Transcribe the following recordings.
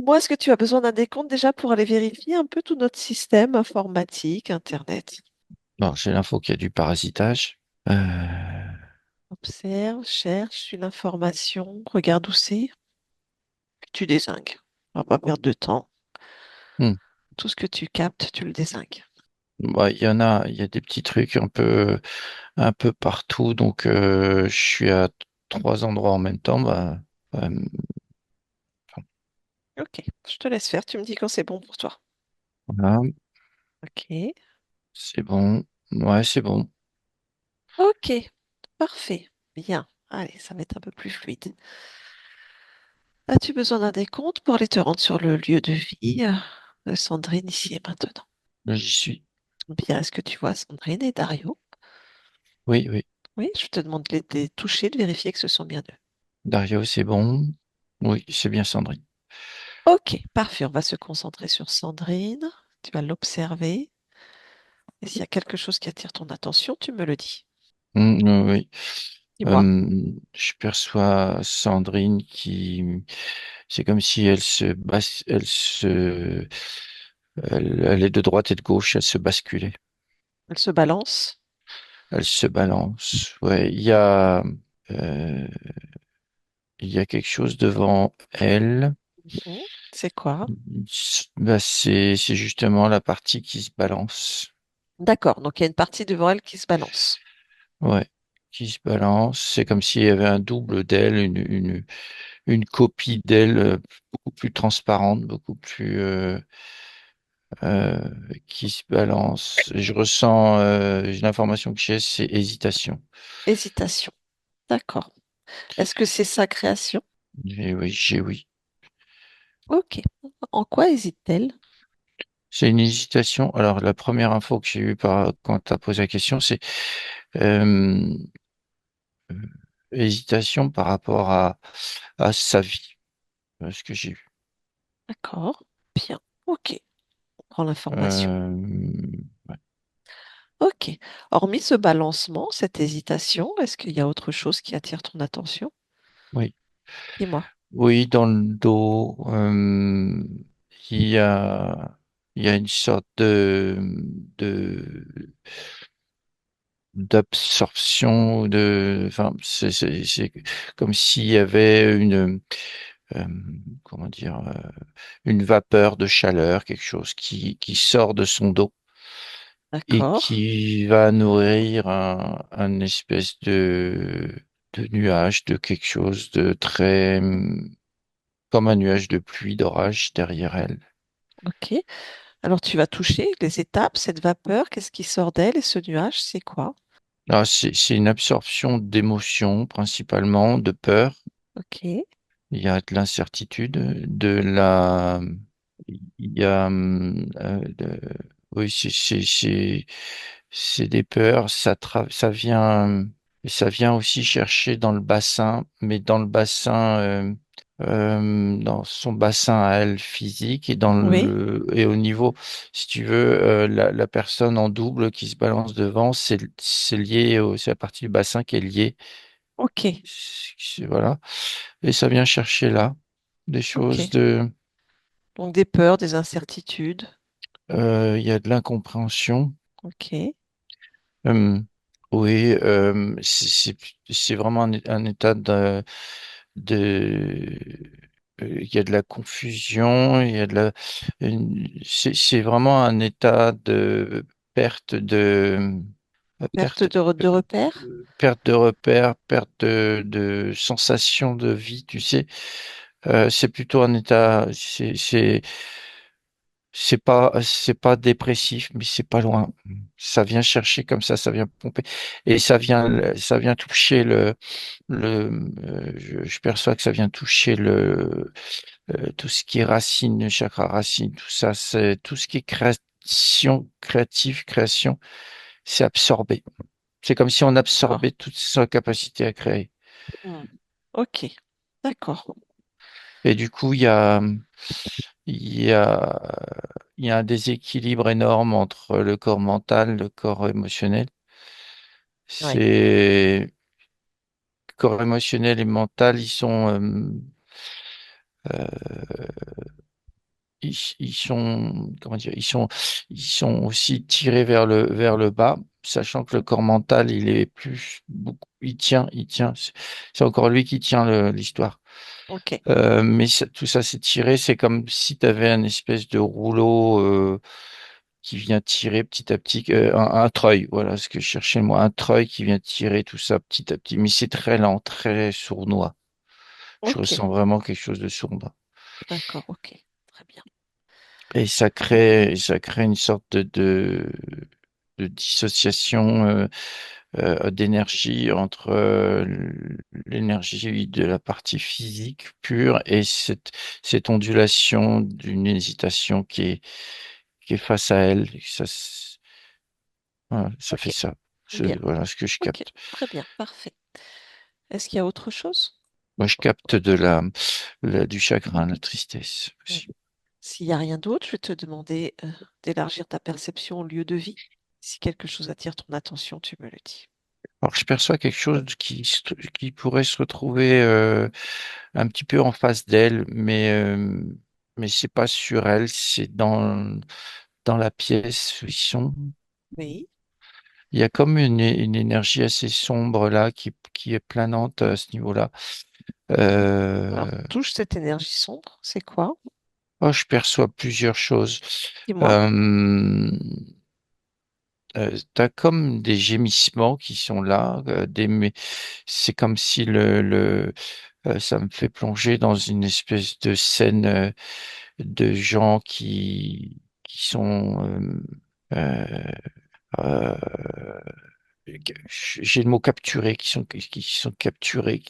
Dis-moi, est-ce que tu as besoin d'un décompte déjà pour aller vérifier un peu tout notre système informatique, Internet? Bon, j'ai l'info qu'il y a du parasitage. Euh, Observe, cherche une information, regarde où c'est, puis tu dézingues. On va pas perdre de temps. hmm. Tout ce que tu captes, tu le dézingues. Bah, il y a des petits trucs un peu partout. Donc, je suis à trois endroits en même temps. Bah, euh, Ok, je te laisse faire. Tu me dis quand c'est bon pour toi. voilà, Ok. c'est bon. Ouais, c'est bon. Ok, parfait. Bien. Allez, ça va être un peu plus fluide. As-tu besoin d'un décompte pour aller te rendre sur le lieu de vie de Sandrine ici et maintenant? Là, j'y suis. Bien, est-ce que tu vois Sandrine et Dario? Oui, oui. Oui, je te demande de les toucher, de vérifier que ce sont bien eux. Dario, c'est bon. Oui, c'est bien Sandrine. Ok, parfait. On va se concentrer sur Sandrine. Tu vas l'observer. Et s'il y a quelque chose qui attire ton attention, tu me le dis. Oui, oui. Dis-moi. Je perçois Sandrine c'est comme si elle est de droite et de gauche, elle se basculait. Elle se balance. Elle se balance. Ouais, euh, il y a quelque chose devant elle. Mhm. C'est quoi? Bah, c'est justement la partie qui se balance. D'accord, donc il y a une partie devant elle qui se balance. Ouais, qui se balance. C'est comme s'il y avait un double d'elle, une copie d'elle beaucoup plus transparente, beaucoup plus euh, qui se balance. Je ressens, l'information que j'ai, c'est hésitation. Hésitation. D'accord. Est-ce que c'est sa création? J'ai oui. Ok. En quoi hésite-t-elle? C'est une hésitation. Alors, la première info que j'ai eue quand tu as posé la question, c'est euh, euh, hésitation par rapport à sa vie, ce que j'ai eu. D'accord. Bien. Ok. On prend l'information. Ouais, Ok. Hormis ce balancement, cette hésitation, est-ce qu'il y a autre chose qui attire ton attention? oui, Dis-moi. oui, dans le dos, il y a, il y a une sorte de d'absorption enfin, c'est comme s'il y avait euh, comment dire, une vapeur de chaleur, quelque chose qui sort de son dos et D'accord. qui va nourrir un espèce de nuage, de quelque chose de très, comme un nuage de pluie, d'orage derrière elle. Ok. Alors tu vas toucher les étapes, cette vapeur, qu'est-ce qui sort d'elle et ce nuage, c'est quoi? Ah, c'est une absorption d'émotions, principalement, de peur. Ok. Il y a de l'incertitude, de la, il y a, oui, c'est des peurs. Ça vient aussi chercher dans le bassin, mais dans le bassin, dans son bassin à elle physique Oui. et au niveau, si tu veux, la personne en double qui se balance devant, c'est lié c'est la partie du bassin qui est liée. Ok. Voilà. Et ça vient chercher là des choses Ok. de, Donc des peurs, des incertitudes. il y a de l'incompréhension. Ok. Euh, oui, c'est vraiment un état de, il y a de la confusion, il y a c'est vraiment un état de perte de, Perte de repère. perte de repère, perte de sensation de vie, tu sais. C'est plutôt un état, c'est pas dépressif, mais c'est pas loin. Ça vient chercher comme ça vient pomper. Et ça vient toucher je perçois que ça vient toucher tout ce qui est racine, le chakra racine, tout ça, c'est tout ce qui est création, créative, création, c'est absorbé. C'est comme si on D'accord. absorbait toute sa capacité à créer. Hmm. Ok. D'accord. Et du coup, il y a, il y a un déséquilibre énorme entre le corps mental, le corps émotionnel. Oui. C'est corps émotionnel et mental, ils sont ils sont, comment dire, ils sont aussi tirés vers le bas, sachant que le corps mental, il est plus, beaucoup, il tient, c'est encore lui qui tient l'histoire. Ok, Mais tout ça, c'est tiré, c'est comme si tu avais un espèce de rouleau, qui vient tirer petit à petit, un treuil, voilà ce que je cherchais moi, un treuil qui vient tirer tout ça petit à petit, mais c'est très lent, très sournois. Je ok, ressens vraiment quelque chose de sournois. d'accord, ok, très bien. Et ça crée une sorte de dissociation d'énergie entre l'énergie de la partie physique pure et cette ondulation d'une hésitation qui est face à elle. Voilà, ça fait Ok, ça. bien, Voilà ce que je ok, capte. très bien, parfait. Est-ce qu'il y a autre chose? Moi, je capte du chagrin, la tristesse Hmm. aussi. S'il n'y a rien d'autre, je vais te demander d'élargir ta perception au lieu de vie. Si quelque chose attire ton attention, tu me le dis. Alors, je perçois quelque chose qui pourrait se retrouver un petit peu en face d'elle, mais c'est pas sur elle, c'est dans la pièce où ils sont. Oui. Il y a comme une énergie assez sombre là qui est planante à ce niveau-là. Alors, Euh, touche cette énergie sombre, c'est quoi? oh, je perçois plusieurs choses. Dis-moi. Euh, T'as comme des gémissements qui sont là, mais c'est comme si ça me fait plonger dans une espèce de scène de gens qui sont euh, euh, j'ai le mot capturé, qui sont capturés.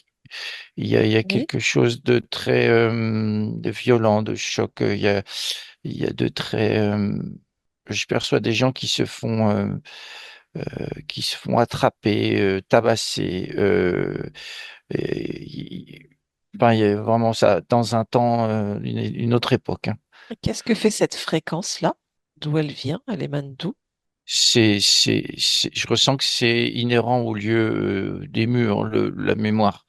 Il y a Oui. quelque chose de très de violent, de choc. Il y a de très. Je perçois des gens qui se font attraper, tabasser. Enfin, il y a vraiment ça dans un temps, une autre époque, hein. Qu'est-ce que fait cette fréquence-là? D'où elle vient? Elle émane d'où? Je ressens que c'est inhérent au lieu des murs, la mémoire.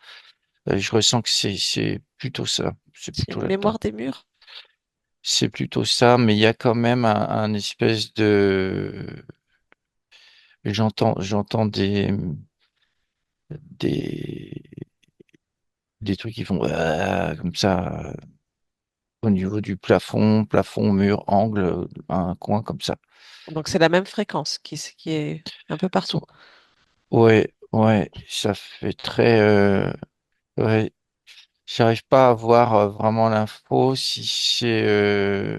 Je ressens que c'est plutôt ça. C'est C'est plutôt une là-dedans. mémoire des murs? C'est plutôt ça, mais il y a quand même un espèce de. J'entends des, des trucs qui font comme ça au niveau du plafond, mur, angle, un coin comme ça. Donc c'est la même fréquence qui est un peu partout. Ouais, ouais, ça fait très. Ouais, j'arrive pas à voir vraiment l'info. Si c'est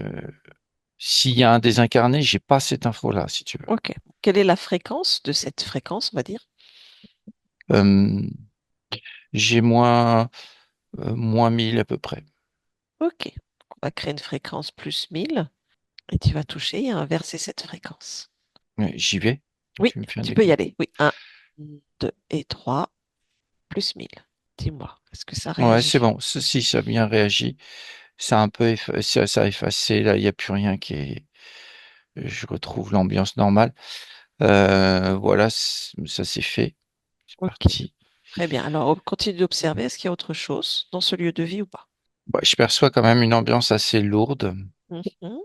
s'il y a un désincarné, j'ai pas cette info-là, si tu veux. Ok. Quelle est la fréquence de cette fréquence, on va dire? Euh, j'ai moins 1000 à peu près. Ok. On va créer une fréquence plus 1000 et tu vas toucher et inverser cette fréquence. J'y vais. Oui, Tu me fais un tu peux y décompte. aller. Oui, un, 2 et 3 plus 1000. Dis-moi, est-ce que ça Ouais, c'est réagit? bon. Si ça a bien réagi, ça a un peu ça a effacé. Là, il n'y a plus rien qui est. Je retrouve l'ambiance normale. Voilà, ça c'est fait. C'est Ok, parti. très bien. Alors, on continue d'observer. Est-ce qu'il y a autre chose dans ce lieu de vie ou pas? Ouais, je perçois quand même une ambiance assez lourde. Mhm.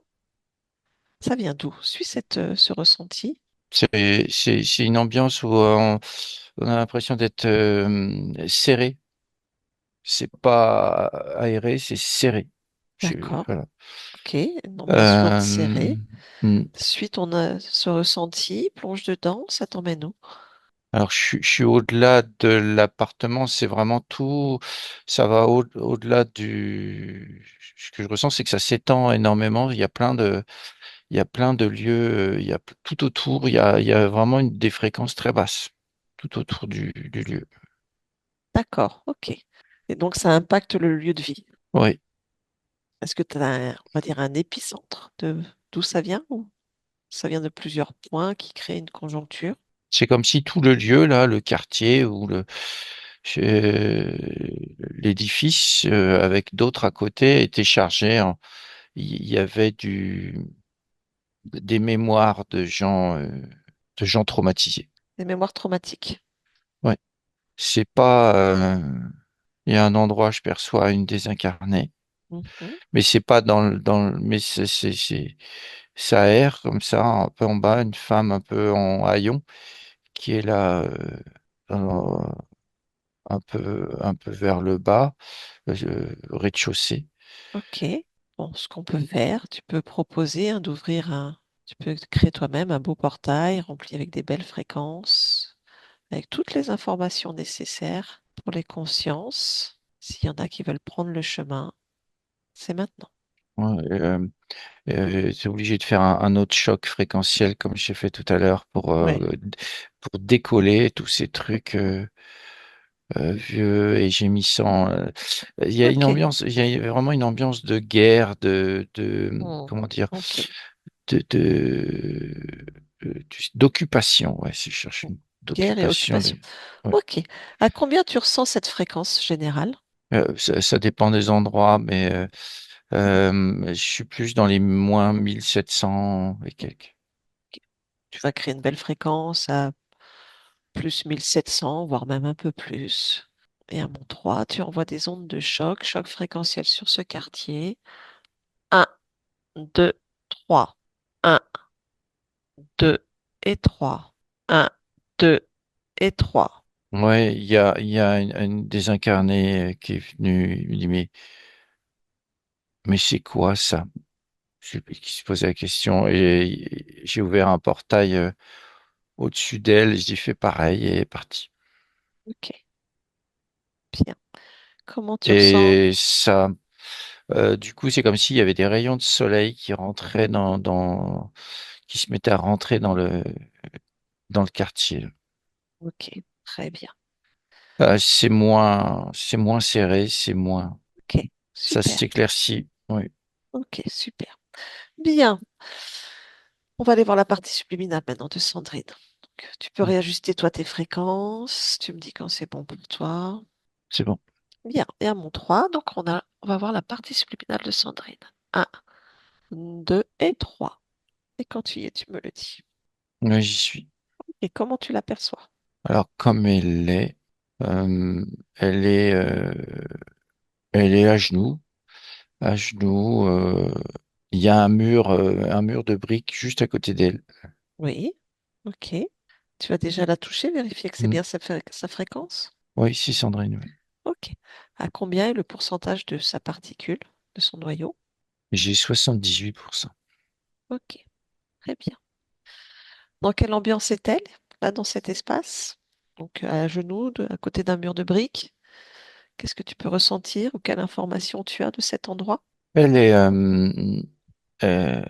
Ça vient d'où? Suis ce ressenti. C'est une ambiance où on a l'impression d'être serré. C'est pas aéré, c'est serré. D'accord. Voilà. Ok, une ambiance lourde Euh, serrée. hmm. Suis ton ce ressenti, plonge dedans, ça t'emmène où? Alors, je suis au-delà de l'appartement, c'est vraiment tout, ça va au-delà ce que je ressens, c'est que ça s'étend énormément. Il y a plein de lieux, il y a tout autour, il y a vraiment des fréquences très basses, tout autour du lieu. D'accord, ok. Et donc, ça impacte le lieu de vie. Oui. Est-ce que tu as, on va dire, un épicentre de d'où ça vient ou ça vient de plusieurs points qui créent une conjoncture? C'est comme si tout le lieu, là, le quartier ou l'édifice, avec d'autres à côté, était chargé. Il y avait des mémoires de gens traumatisés. Des mémoires traumatiques. Ouais. C'est pas, il y a un endroit, je perçois une désincarnée. Mhm. Mais c'est pas mais ça erre comme ça, un peu en bas, une femme un peu en haillons qui est là, un peu vers le bas, au rez-de-chaussée. Ok. Bon, ce qu'on peut faire, tu peux proposer d'ouvrir tu peux créer toi-même un beau portail rempli avec des belles fréquences, avec toutes les informations nécessaires pour les consciences. S'il y en a qui veulent prendre le chemin, c'est maintenant. Ouais, t'es obligé de faire un autre choc fréquentiel comme j'ai fait tout à l'heure Ouais. pour décoller tous ces trucs vieux et gémissants. Il y a une Ok. ambiance, il y a vraiment une ambiance de guerre, Hmm. comment dire, Ok. d'occupation. Ouais, si je cherche une Guerre et d'occupation. occupation. Ouais. Ok. À combien tu ressens cette fréquence générale? Ça dépend des endroits, mais je suis plus dans les moins 1700 et quelques. Ok. Tu vas créer une belle fréquence à plus 1700, voire même un peu plus. Et à mon 3, tu envoies des ondes de choc, choc fréquentiel sur ce quartier. Un, 2, 3. Un, 2 et 3. Un, 2 et 3. Ouais, il y a une désincarnée qui est venue, il me dit, mais c'est quoi ça? Qui se posait la question et j'ai ouvert un portail au-dessus d'elle, j'ai fait pareil et elle est partie. Ok, bien. Comment tu ressens? Et ça, du coup, c'est comme s'il y avait des rayons de soleil qui rentraient qui se mettaient à rentrer dans le quartier. Ok, très bien. C'est moins serré, c'est moins, Ok, ça super. s'éclaircit. Oui, Ok, super. Bien. On va aller voir la partie subliminale maintenant de Sandrine. Donc, tu peux réajuster toi tes fréquences. Tu me dis quand c'est bon pour toi. c'est bon. Bien. Et à mon 3, donc on va voir la partie subliminale de Sandrine. Un, 2 et 3. Et quand tu y es, tu me le dis. Là, j'y suis. Et comment tu l'aperçois? Alors, comme elle est, euh, elle est, euh, elle est à genoux. Il y a un mur de briques juste à côté d'elle. Oui. Ok. Tu vas déjà la toucher, vérifier que c'est Hmm. bien sa fréquence? Oui, si Sandrine. Oui. Ok. À combien est le pourcentage de sa particule, de son noyau? J'ai 78%. Ok. Très bien. Dans quelle ambiance est-elle, là, dans cet espace? Donc, à genoux, à côté d'un mur de briques. Qu'est-ce que tu peux ressentir ou quelle information tu as de cet endroit? Elle est, euh,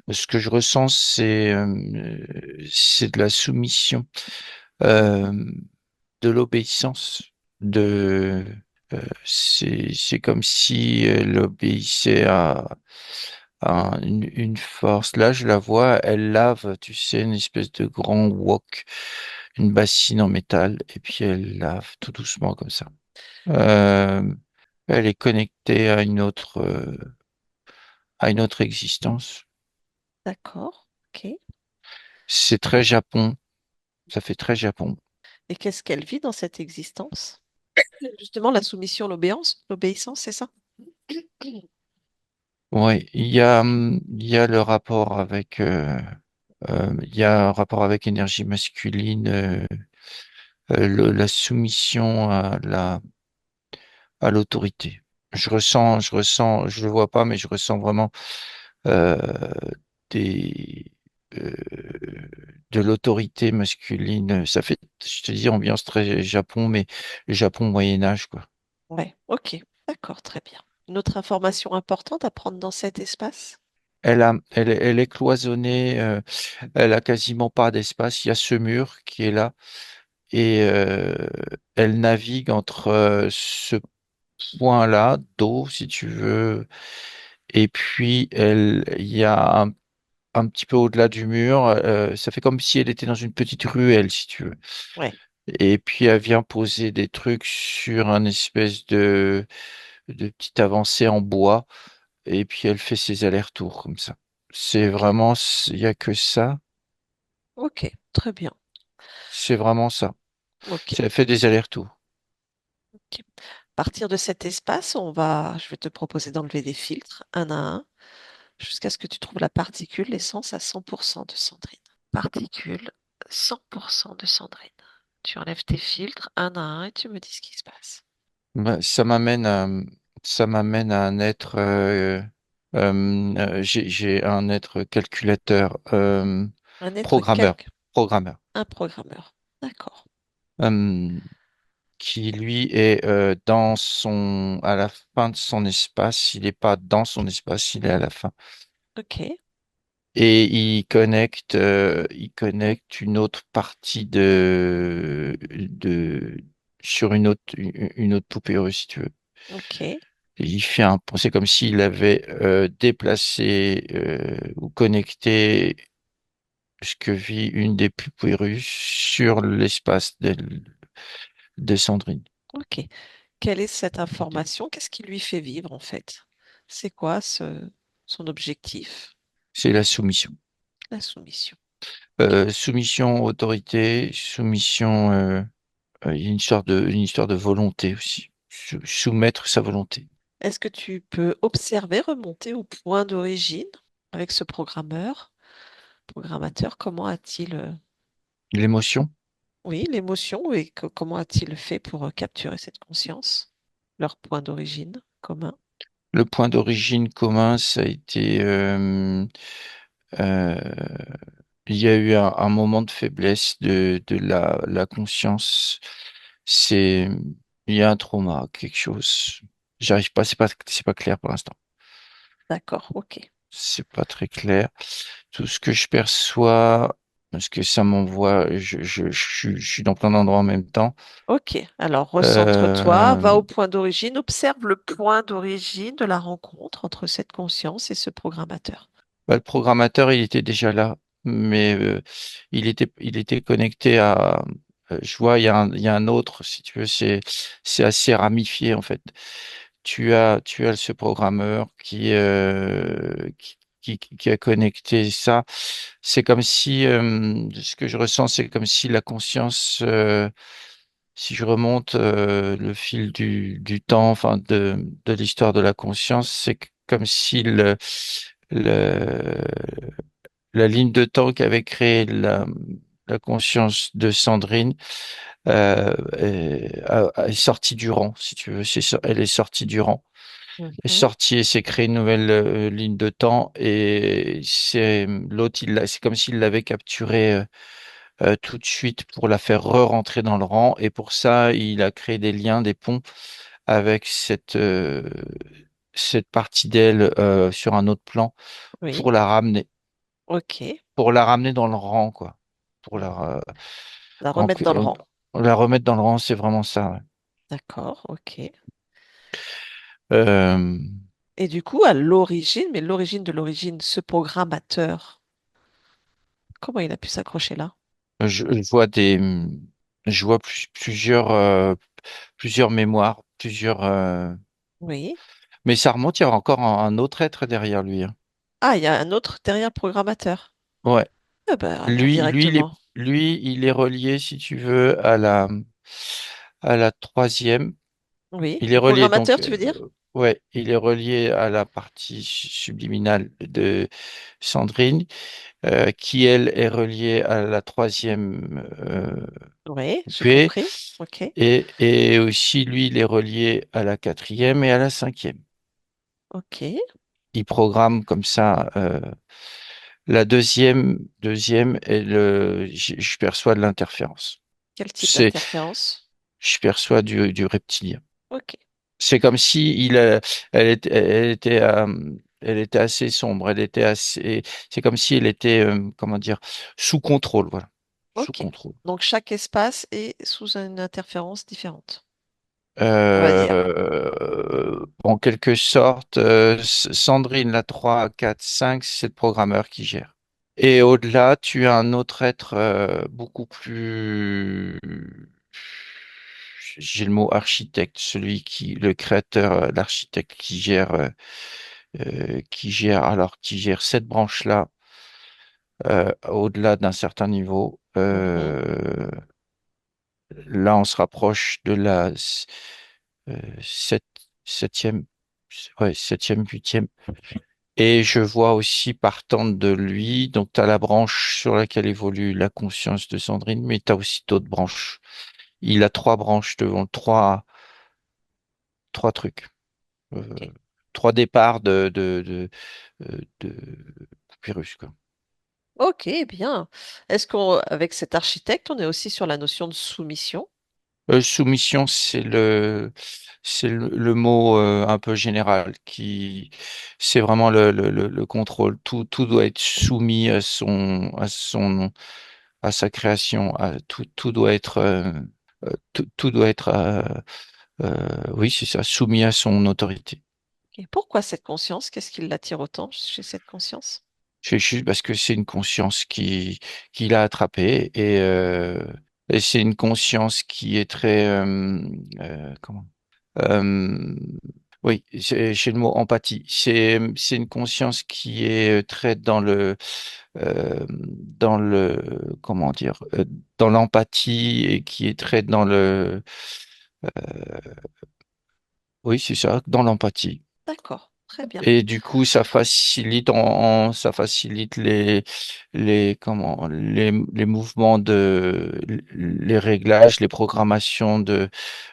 ce que je ressens, c'est de la soumission, euh, de l'obéissance, de, c'est comme si elle obéissait à une force. Là, je la vois, elle lave, tu sais, une espèce de grand wok, une bassine en métal, et puis elle lave tout doucement comme ça. Euh, Elle est connectée à une autre existence. D'accord. Ok. C'est très Japon. Ça fait très Japon. Et qu'est-ce qu'elle vit dans cette existence? Justement, la soumission, l'obéissance, c'est ça? Oui, il y a le rapport avec, il y a un rapport avec énergie masculine, la soumission à l'autorité. Je le vois pas, mais je ressens vraiment euh, des, euh, de l'autorité masculine. Ça fait, je te dis, ambiance très Japon, mais le Japon Moyen Âge, quoi. Ouais. Ok. D'accord. Très bien. Une autre information importante à prendre dans cet espace? Elle est cloisonnée, elle a quasiment pas d'espace. Il y a ce mur qui est là et elle navigue entre ce point-là d'eau, si tu veux, et puis il y a un petit peu au-delà du mur. Ça fait comme si elle était dans une petite ruelle, si tu veux. Ouais. Et puis elle vient poser des trucs sur un espèce de petite avancée en bois. Et puis elle fait ses allers-retours comme ça. C'est vraiment, il y a que ça. Ok. Très bien. C'est vraiment ça. Ok. Elle fait des allers-retours. Ok. partir de cet espace, je vais te proposer d'enlever des filtres un à un jusqu'à ce que tu trouves la particule, l'essence à 100% de Sandrine. Particule 100% de Sandrine. Tu enlèves tes filtres un à un et tu me dis ce qui se passe. Bah, ça m'amène à un être, j'ai un être calculateur, Un être programmeur, programmeur, un programmeur. D'accord. euh, qui lui est à la fin de son espace. Il n'est pas dans son espace, il est à la fin. Ok. Et il connecte une autre partie sur une autre poupée russe, si tu veux. Ok. Et c'est comme s'il avait déplacé ou connecté ce que vit une des poupées russes sur l'espace de Sandrine. Ok. Quelle est cette information? Qu'est-ce qui lui fait vivre en fait? C'est quoi son objectif? C'est la soumission. La soumission. Ok. Soumission, autorité, soumission, il y a une histoire de volonté aussi. Soumettre sa volonté. Est-ce que tu peux observer, remonter au point d'origine avec ce programmateur, comment a-t-il, L'émotion. oui, l'émotion et comment a-t-il fait pour capturer cette conscience, leur point d'origine commun? Le point d'origine commun, ça a été, euh, il y a eu un moment de faiblesse de la conscience. C'est, il y a un trauma, quelque chose. J'arrive pas, c'est pas clair pour l'instant. D'accord, ok. C'est pas très clair. Tout ce que je perçois, parce que ça m'envoie, je suis dans plein d'endroits en même temps. Ok, alors recentre-toi, Euh, va au point d'origine, observe le point d'origine de la rencontre entre cette conscience et ce programmateur. le programmateur, il était déjà là, mais il était connecté à. Je vois, il y a un autre, si tu veux, c'est assez ramifié en fait. Tu as ce programmeur qui a connecté ça. C'est comme si, ce que je ressens, c'est comme si la conscience, si je remonte le fil du temps, enfin de l'histoire de la conscience, comme si le, la ligne de temps qu'avait créée la conscience de Sandrine est sortie du rang, si tu veux. Elle est sortie du rang. Elle est Mhm. sortie et s'est créée une nouvelle ligne de temps. Et c'est l'autre, c'est comme s'il l'avait capturée tout de suite pour la faire re-rentrer dans le rang. Et pour ça, il a créé des liens, des ponts avec cette partie d'elle sur un autre plan Oui, pour la ramener. ok. Pour la ramener dans le rang, quoi. Pour Mhm. la, La en- remettre dans le rang. la remettre dans le rang, c'est vraiment ça. Ouais. D'accord, ok. Euh, Et du coup, à l'origine, mais l'origine de l'origine, ce programmateur, comment il a pu s'accrocher là? je vois je vois plusieurs mémoires, Oui. mais ça remonte, il y a encore un autre être derrière lui. Hein. Ah, il y a un autre derrière programmateur. Ouais. Eh ben, alors directement. Lui, il est relié, si tu veux, à la troisième. Oui. Il est relié Programmateur, donc, tu veux dire? ouais, il est relié à la partie subliminale de Sandrine, qui elle est reliée à la troisième Oui, j'ai poupée, compris. Ok. et aussi lui, il est relié à la quatrième et à la cinquième. Ok. Il programme comme ça. La deuxième est je perçois de l'interférence. Quel type C'est, d'interférence? je perçois du reptilien. Ok. C'est comme si elle était assez sombre. C'est comme si elle était, comment dire, sous contrôle, voilà, sous Ok. contrôle. Donc chaque espace est sous une interférence différente, on va dire. En quelque sorte, Sandrine, la 3, 4, 5, c'est le programmeur qui gère. Et au-delà, tu as un autre être beaucoup plus, j'ai le mot architecte, le créateur, l'architecte qui gère cette branche-là, au-delà d'un certain niveau. Mhm. Là, on se rapproche sept, septième, ouais, septième, huitième. Et je vois aussi partant de lui, donc tu as la branche sur laquelle évolue la conscience de Sandrine, mais tu as aussi d'autres branches. Il a trois branches devant, trois trucs, Ok. trois départs de Pyrrhus, quoi. Ok, bien. Est-ce qu'avec cet architecte, on est aussi sur la notion de soumission? Soumission, c'est le mot un peu général c'est vraiment le contrôle. Tout doit être soumis à sa création. Tout doit être, tout doit être, oui, c'est ça, soumis à son autorité. Et pourquoi cette conscience? Qu'est-ce qui l'attire autant chez cette conscience? C'est juste parce que c'est une conscience qui l'a attrapé et c'est une conscience qui est très, comment? Euh, oui, j'ai le mot empathie. C'est une conscience qui est très dans le, comment dire, dans l'empathie et qui est très dans oui, c'est ça, dans l'empathie. D'accord, très bien. Et du coup, ça facilite, ça facilite les mouvements les réglages, les programmations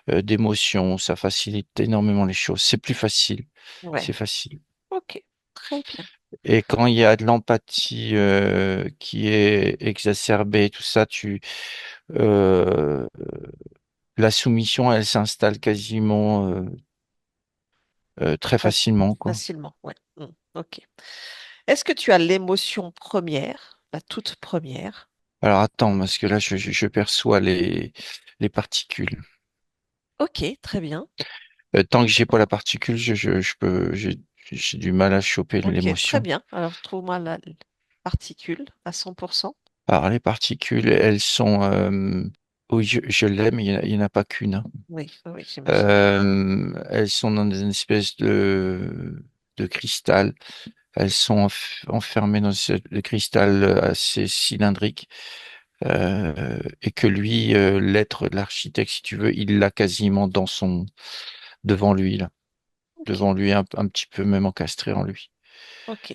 d'émotions. Ça facilite énormément les choses. C'est plus facile. Ouais, C'est facile. ok, très bien. Et quand il y a de l'empathie qui est exacerbée, tout ça, euh, la soumission, elle s'installe quasiment très Faci- facilement, quoi. Facilement, ouais. Ok. Est-ce que tu as l'émotion première, la toute première? Alors attends, parce que là, je perçois les particules. Ok, très bien. Tant que j'ai pas la particule, j'ai du mal à choper Ok, très l'émotion. bien. Alors, trouve-moi la particule à 100%. Alors les particules, elles sont, oui, je l'aime, il y en a pas qu'une, hein. Oui, oui, oui, j'imagine. Elles sont dans une espèce de cristal. Elles sont enfermées dans le cristal assez cylindrique et que lui, l'être de l'architecte, si tu veux, il l'a quasiment devant lui là, Ok, devant lui un petit peu même encastré en lui. ok.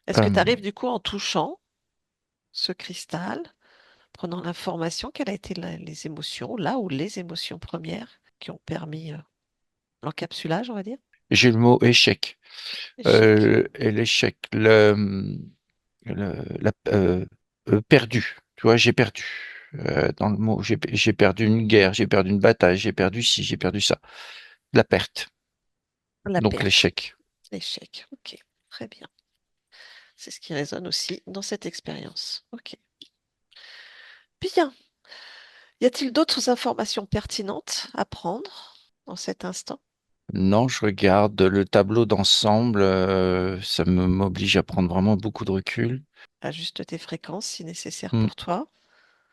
Est-ce que tu Euh, arrives du coup en touchant ce cristal, prenant l'information, quelles a été les émotions, là ou les émotions premières qui ont permis l'encapsulage, on va dire? j'ai le mot échec. Échec. Et l'échec, perdu. Tu vois, j'ai perdu. Dans le mot, j'ai perdu une guerre, j'ai perdu une bataille, j'ai perdu ci, j'ai perdu ça. La perte. La Donc perte. l'échec. Échec. Ok, très bien. C'est ce qui résonne aussi dans cette expérience. Ok. Bien. Y a-t-il d'autres informations pertinentes à prendre dans cet instant? Non, je regarde le tableau d'ensemble, ça m'oblige à prendre vraiment beaucoup de recul. Ajuste tes fréquences si nécessaire Hmm. pour toi.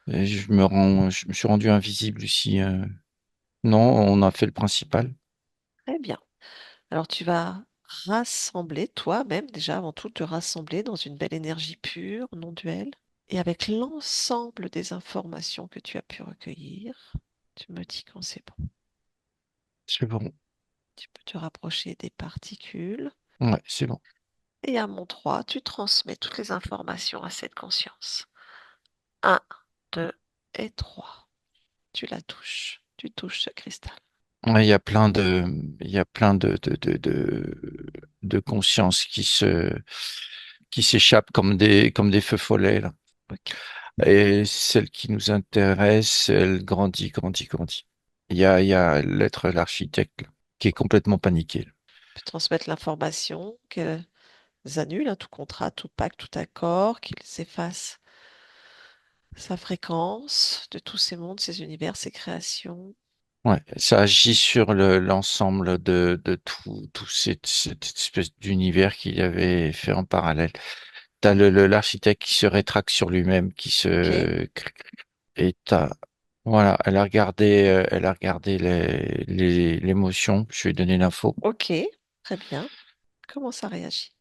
Et je me suis rendu invisible ici. Non, on a fait le principal. Très bien. Alors tu vas rassembler toi-même, déjà avant tout, te rassembler dans une belle énergie pure, non duelle. Et avec l'ensemble des informations que tu as pu recueillir, tu me dis quand c'est bon. C'est bon. Tu peux te rapprocher des particules. Ouais, c'est bon. Et à mon 3, tu transmets toutes les informations à cette conscience. Un, 2 et 3. Tu la touches. Tu touches ce cristal. Ouais, il y a plein de consciences qui s'échappent comme des feux follets, là. Ok. Et celle qui nous intéresse, elle grandit, grandit, grandit. Il y a l'être, l'architecte, là, qui est complètement paniqué, là. Tu peux transmettre l'information qu'ils annulent tout contrat, tout pacte, tout accord, qu'ils effacent sa fréquence de tous ces mondes, ces univers, ces créations. Ouais, ça agit sur l'ensemble de cette espèce d'univers qu'il avait fait en parallèle. T'as l'architecte qui se rétracte sur lui-même, Ok. et voilà, elle a regardé l'émotion. Je lui ai donné l'info. Ok. Très bien. Comment ça réagit?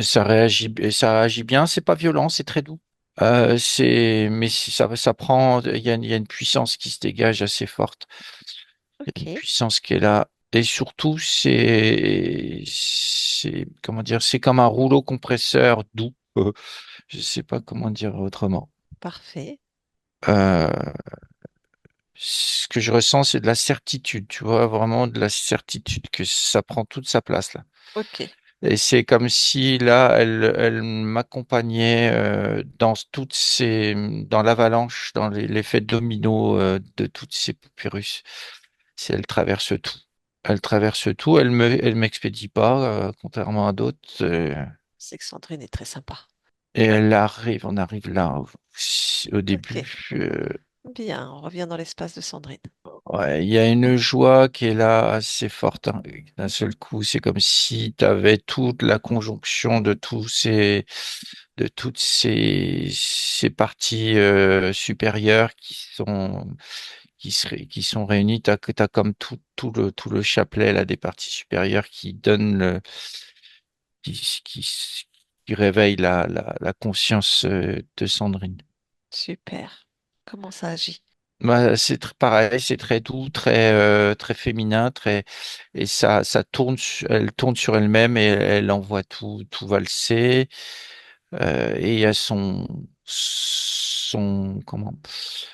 Ça réagit bien. C'est pas violent, c'est très doux. Mais ça prend. Il y a une puissance qui se dégage assez forte. Il y a une Ok, puissance qui est là. Et surtout, comment dire, c'est comme un rouleau compresseur doux. Je sais pas comment dire autrement. parfait. Euh, Ce que je ressens, c'est de la certitude, tu vois, vraiment de la certitude que ça prend toute sa place là. Ok, Et c'est comme si là, elle m'accompagnait dans l'avalanche, dans l'effet domino de toutes ces poupées russes. Si elle traverse tout, elle traverse tout. Elle m'expédie pas, contrairement à d'autres. c'est que Sandrine est très sympa. Et on arrive là au Ok, début. bien, on revient dans l'espace de Sandrine. Ouais, il y a une joie qui est là assez forte, hein. D'un seul coup, c'est comme si tu avais toute la conjonction de toutes ces parties supérieures qui sont réunies. T'as comme tout le chapelet là des parties supérieures qui donnent qui, qui, qui réveille la conscience de Sandrine. Super. Comment ça agit? Bah, pareil, c'est très doux, très féminin, et ça tourne, elle tourne sur elle-même et elle envoie tout valser. Et il y a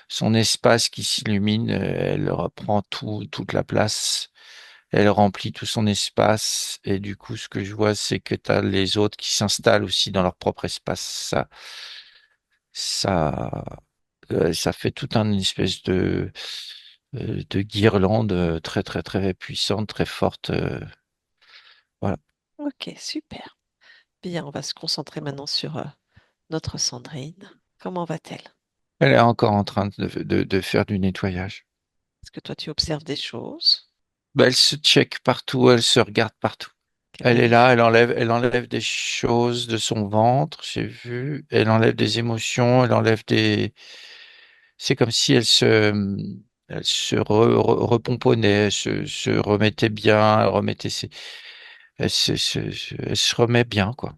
son espace qui s'illumine. Elle reprend toute la place. Elle remplit tout son espace. Et du coup, ce que je vois, c'est que tu as les autres qui s'installent aussi dans leur propre espace. Ça, ça fait tout un espèce de guirlande très puissante, très forte. Voilà. Ok, super. Bien, on va se concentrer maintenant sur notre Sandrine. Comment va-t-elle? Elle est encore en train de faire du nettoyage. Est-ce que toi tu observes des choses? Bah, elle se check partout, elle se regarde partout. Qu'elle Elle est là, vérifie? elle enlève des choses de son ventre, j'ai vu. Elle enlève des émotions, elle enlève des. C'est comme si elle se repomponnait, se remettait bien, elle se remet bien, quoi.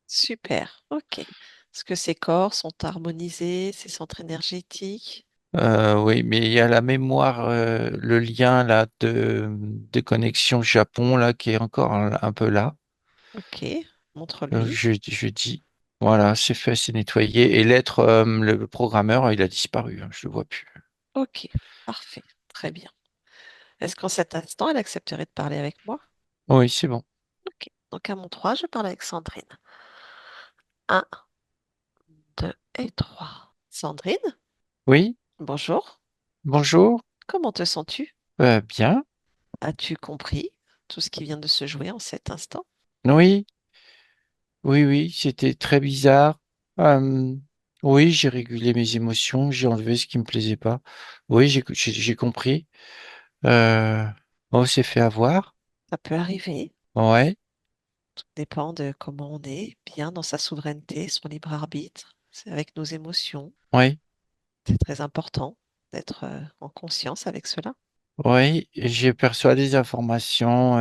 Super, ok. Est-ce que ses corps sont harmonisés, ses centres énergétiques? Oui, mais il y a la mémoire, le lien là de connexion Japon là qui est encore un peu là. Ok, montre-lui. Je dis, voilà, c'est fait, c'est nettoyé. Et l'être, le programmeur, il a disparu, hein, je le vois plus. Ok, parfait, très bien. Est-ce qu'en cet instant, elle accepterait de parler avec moi? Oui, c'est bon. Ok, donc à mon 3, je parle avec Sandrine. Un, 2 et 3. Sandrine, Oui, bonjour. bonjour. Comment te sens-tu? Bien. As-tu compris tout ce qui vient de se jouer en cet instant? Oui, oui, c'était très bizarre. Euh, oui, j'ai régulé mes émotions, j'ai enlevé ce qui me plaisait pas. Oui, j'ai compris. Euh, on s'est fait avoir. Ça peut arriver. Ouais, Tout dépend de comment on est, bien dans sa souveraineté, son libre arbitre. C'est avec nos émotions. ouais, C'est très important d'être en conscience avec cela. ouais. J'ai perçu des informations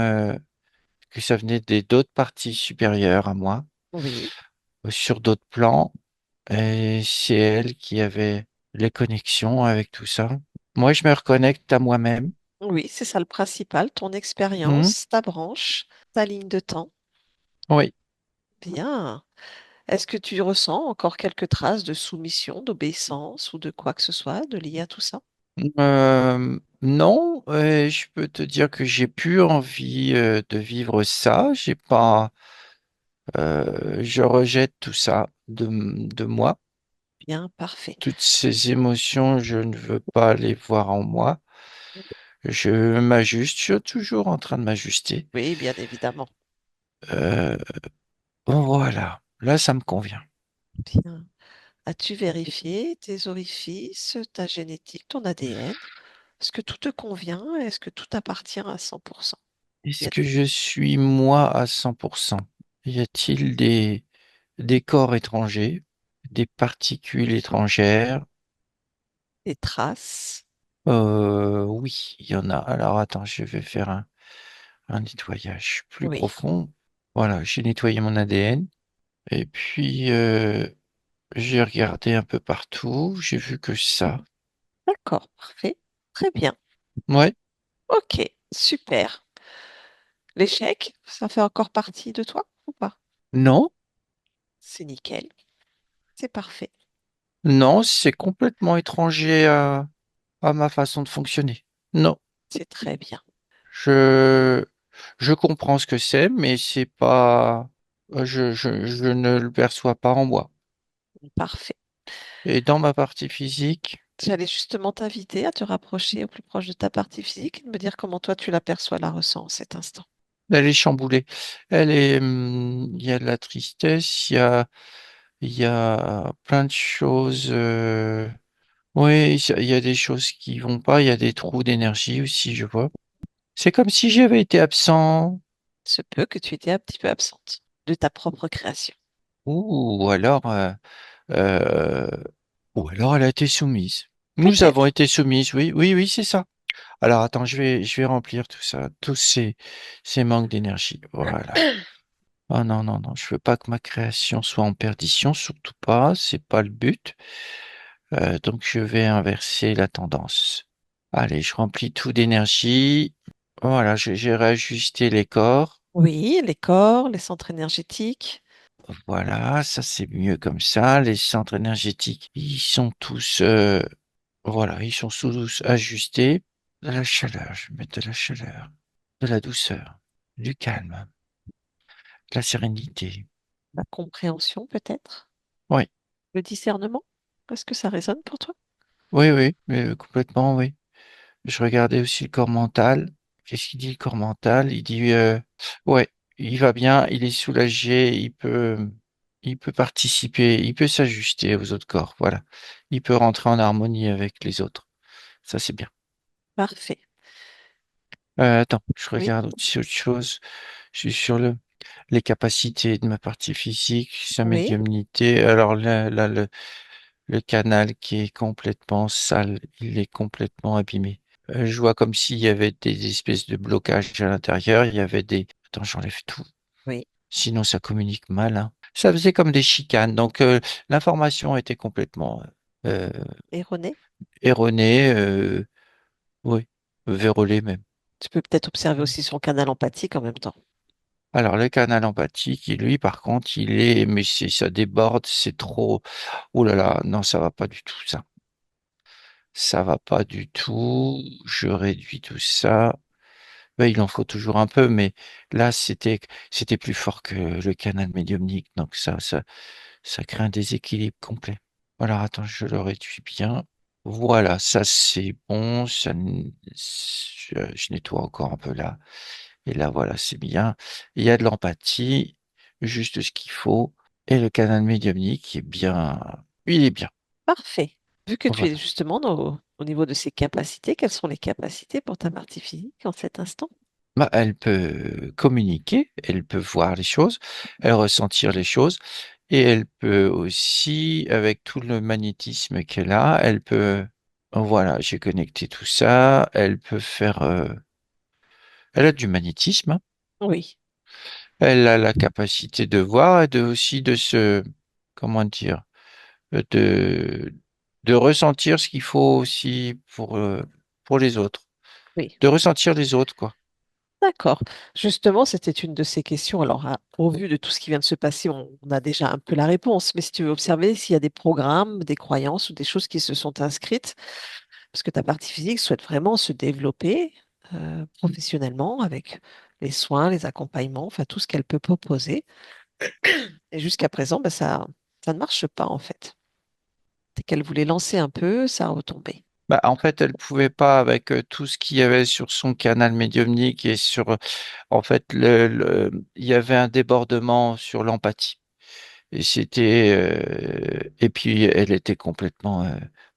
que ça venait des d'autres parties supérieures à moi, Oui, sur d'autres plans. Et c'est elle qui avait les connexions avec tout ça. Moi, je me reconnecte à moi-même. oui, c'est ça le principal. Ton Hmm. expérience, ta branche, ta ligne de temps. Oui. Bien. Est-ce que tu ressens encore quelques traces de soumission, d'obéissance ou de quoi que ce soit de lié à tout ça? Non, je peux te dire que j'ai plus envie de vivre ça. J'ai pas, je rejette tout ça de moi. Bien, parfait. Toutes ces émotions, je ne veux pas les voir en moi. Je m'ajuste, je suis toujours en train de m'ajuster. Oui, bien évidemment. Euh, voilà, là, ça me convient. Bien. As-tu vérifié tes orifices, ta génétique, ton ADN? Est-ce que tout te convient? Est-ce que tout t'appartient à 100%? Y Est-ce que a-t-il je suis moi à 100%? Y a-t-il des corps étrangers, des particules étrangères? des traces? Oui, il y en a. Alors attends, je vais faire un nettoyage plus Oui. profond. Voilà, j'ai nettoyé mon ADN et puis j'ai regardé un peu partout. J'ai vu que ça. D'accord, parfait. Très bien. Ouais. Ok, super. L'échec, ça fait encore partie de toi ou pas? Non, C'est nickel, c'est parfait, non, c'est complètement étranger à ma façon de fonctionner. Non, c'est très bien. je, je comprends ce que c'est, mais c'est pas, je ne le perçois pas en moi. Parfait. Et dans ma partie physique, J'allais justement t'inviter à te rapprocher au plus proche de ta partie physique et de me dire comment toi tu l'aperçois, la ressens en cet instant. elle est chamboulée. Il y a de la tristesse, il y a plein de choses. Oui, il y a des choses qui vont pas, il y a des trous d'énergie aussi, je vois. C'est comme si j'avais été absent, Se peut que tu étais un petit peu absente de ta propre création. ou alors, euh, ou alors elle a été soumise. Nous avons Peut-être. été soumises, oui, oui, oui, c'est ça. Alors attends, je vais remplir tout ça, tous ces manques d'énergie. Voilà. Ah non, non, non, je veux pas que ma création soit en perdition, surtout pas, c'est pas le but. Donc je vais inverser la tendance. Allez, je remplis tout d'énergie. Voilà, j'ai réajusté les corps. Oui, les corps, les centres énergétiques. Voilà, ça c'est mieux comme ça. Les centres énergétiques, ils sont tous, voilà, ils sont tous ajustés. De la chaleur, je vais mettre de la chaleur, de la douceur, du calme, de la sérénité. La compréhension peut-être, Oui, le discernement. Est-ce que ça résonne pour toi? oui, oui, mais complètement, oui. Je regardais aussi le corps mental. Qu'est-ce qu'il dit le corps mental? Il dit ouais, il va bien, il est soulagé, il peut participer, il peut s'ajuster aux autres corps. Voilà, il peut rentrer en harmonie avec les autres. Ça c'est bien. Parfait. Attends, je Oui, regarde aussi autre chose. Je suis sur les capacités de ma partie physique, sa oui, médiumnité. Alors là, le canal qui est complètement sale, il est complètement abîmé. Je vois comme s'il y avait des espèces de blocages à l'intérieur. Il y avait des... Attends, j'enlève tout. oui. Sinon, ça communique mal, hein. Ça faisait comme des chicanes. Donc, l'information était complètement euh, Erroné. erronée, oui, vérolée même. Tu peux peut-être observer aussi son canal empathique en même temps. Alors, le canal empathique, lui, par contre, il est... Mais ça déborde, c'est trop... Oh là là, non, ça va pas du tout, ça. Ça va pas du tout. Je réduis tout ça. Ben, il en faut toujours un peu, mais là, c'était plus fort que le canal médiumnique. Donc ça crée un déséquilibre complet. Voilà, attends, je le réduis bien. Voilà, ça c'est bon. Je nettoie encore un peu là. Et là, voilà, c'est bien. Il y a de l'empathie, juste ce qu'il faut. Et le canal médiumnique est bien. Il est bien. Parfait. Vu que tu es Voilà. justement au niveau de ses capacités, quelles sont les capacités pour ta partie physique en cet instant? Bah, elle peut communiquer, elle peut voir les choses, elle ressentir les choses, et elle peut aussi, avec tout le magnétisme qu'elle a, elle peut, voilà, j'ai connecté tout ça, elle peut faire, elle a du magnétisme, hein. Oui, Elle a la capacité de voir et de aussi de se, comment dire, de, de ressentir ce qu'il faut aussi pour les autres, oui. de ressentir les autres, quoi. D'accord. Justement, c'était une de ces questions. Alors, au vu de tout ce qui vient de se passer, on a déjà un peu la réponse. Mais si tu veux observer s'il y a des programmes, des croyances ou des choses qui se sont inscrites, parce que ta partie physique souhaite vraiment se développer professionnellement avec les soins, les accompagnements, enfin tout ce qu'elle peut proposer. Et jusqu'à présent, ben, ça ne marche pas en fait. Dès qu'elle voulait lancer un peu, ça a retombé. Bah, en fait, elle pouvait pas avec tout ce qu'il y avait sur son canal médiumnique et sur, en fait, il y avait un débordement sur l'empathie. Et c'était, et puis elle était complètement